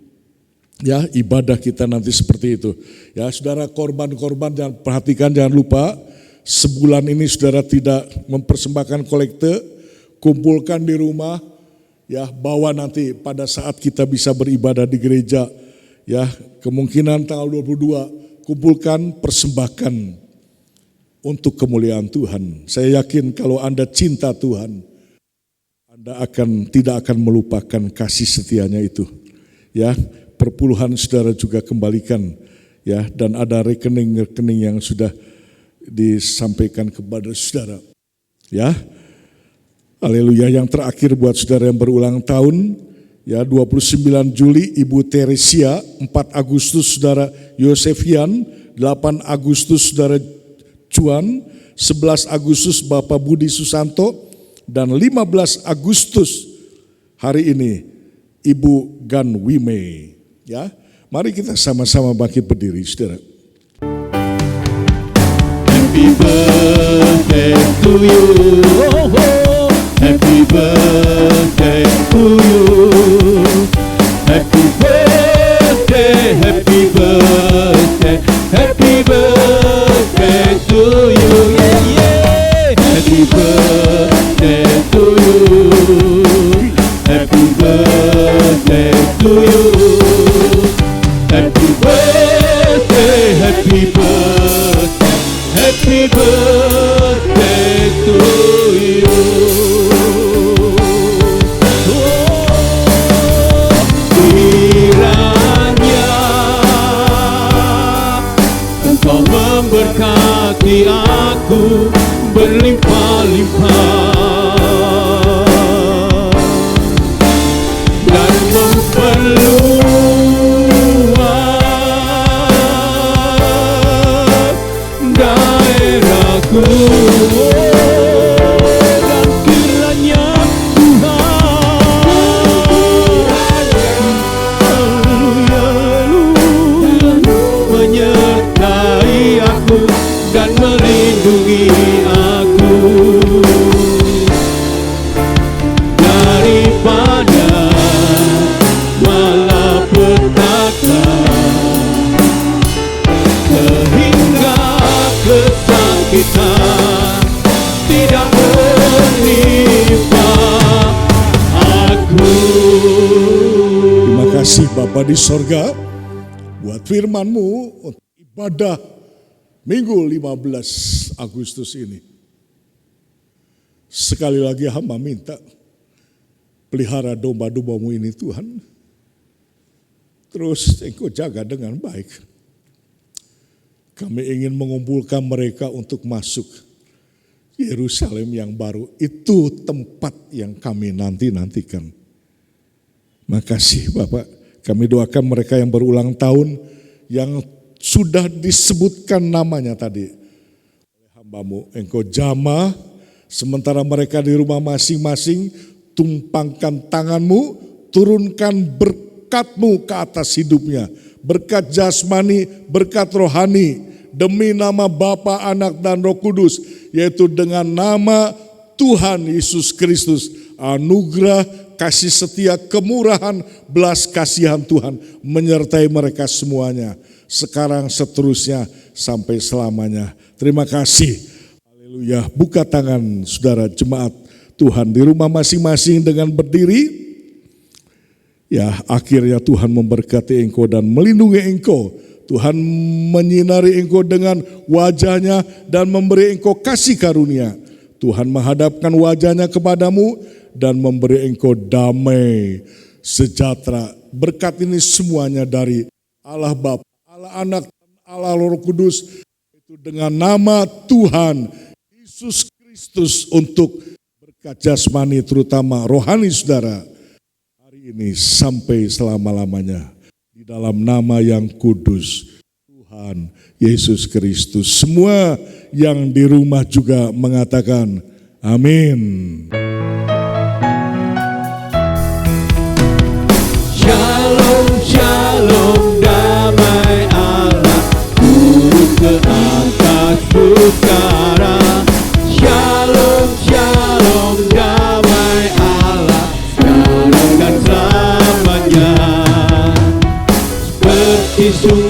Ya, ibadah kita nanti seperti itu. Ya, saudara, korban-korban jangan perhatikan, jangan lupa sebulan ini saudara tidak mempersembahkan kolekte, kumpulkan di rumah, ya, bawa nanti pada saat kita bisa beribadah di gereja. Ya, kemungkinan tanggal 22 kumpulkan, persembahkan untuk kemuliaan Tuhan. Saya yakin kalau Anda cinta Tuhan, Anda tidak akan melupakan kasih setianya itu. Ya, perpuluhan saudara juga kembalikan, ya, dan ada rekening-rekening yang sudah disampaikan kepada saudara. Ya. Haleluya. Yang terakhir buat saudara yang berulang tahun, ya, 29 Juli Ibu Teresia, 4 Agustus saudara Yosefian, 8 Agustus saudara Cuan, 11 Agustus Bapak Budi Susanto, dan 15 Agustus hari ini Ibu Gan Wime. Ya, mari kita sama-sama bangkit berdiri, saudara. Happy birthday to you. Happy birthday to you. Happy birthday, happy birthday, happy birthday to you. Yeah, yeah. Happy birthday to you. Happy birthday to you. Happy birthday, happy birthday, happy birthday to you. Bapa di sorga, buat firman-Mu untuk ibadah Minggu 15 Agustus ini. Sekali lagi hamba minta, pelihara domba-domba-Mu ini Tuhan, terus Engkau jaga dengan baik. Kami ingin mengumpulkan mereka untuk masuk Yerusalem yang baru. Itu tempat yang kami nantikan. Makasih Bapak, kami doakan mereka yang berulang tahun, yang sudah disebutkan namanya tadi oleh hamba-Mu. Engkau jamah, sementara mereka di rumah masing-masing, tumpangkan tangan-Mu, turunkan berkat-Mu ke atas hidupnya. Berkat jasmani, berkat rohani, demi nama Bapa, Anak, dan Roh Kudus, yaitu dengan nama Tuhan Yesus Kristus, anugerah, kasih setia, kemurahan, belas kasihan Tuhan menyertai mereka semuanya, sekarang, seterusnya, sampai selamanya. Terima kasih. Haleluya. Buka tangan saudara jemaat Tuhan di rumah masing-masing dengan berdiri. Ya, akhirnya Tuhan memberkati engkau dan melindungi engkau. Tuhan menyinari engkau dengan wajahnya dan memberi engkau kasih karunia. Tuhan menghadapkan wajahnya kepadamu dan memberi engkau damai sejahtera. Berkat ini semuanya dari Allah Bapa, Allah Anak, dan Allah Roh Kudus, itu dengan nama Tuhan Yesus Kristus, untuk berkat jasmani terutama rohani saudara hari ini sampai selama-lamanya, di dalam nama yang kudus Tuhan Yesus Kristus. Semua yang di rumah juga mengatakan amin. Shalom, shalom, damai Allah turun ke atasmu sekarang. Shalom, shalom, damai Allah sekarang dan selamanya. Seperti sungai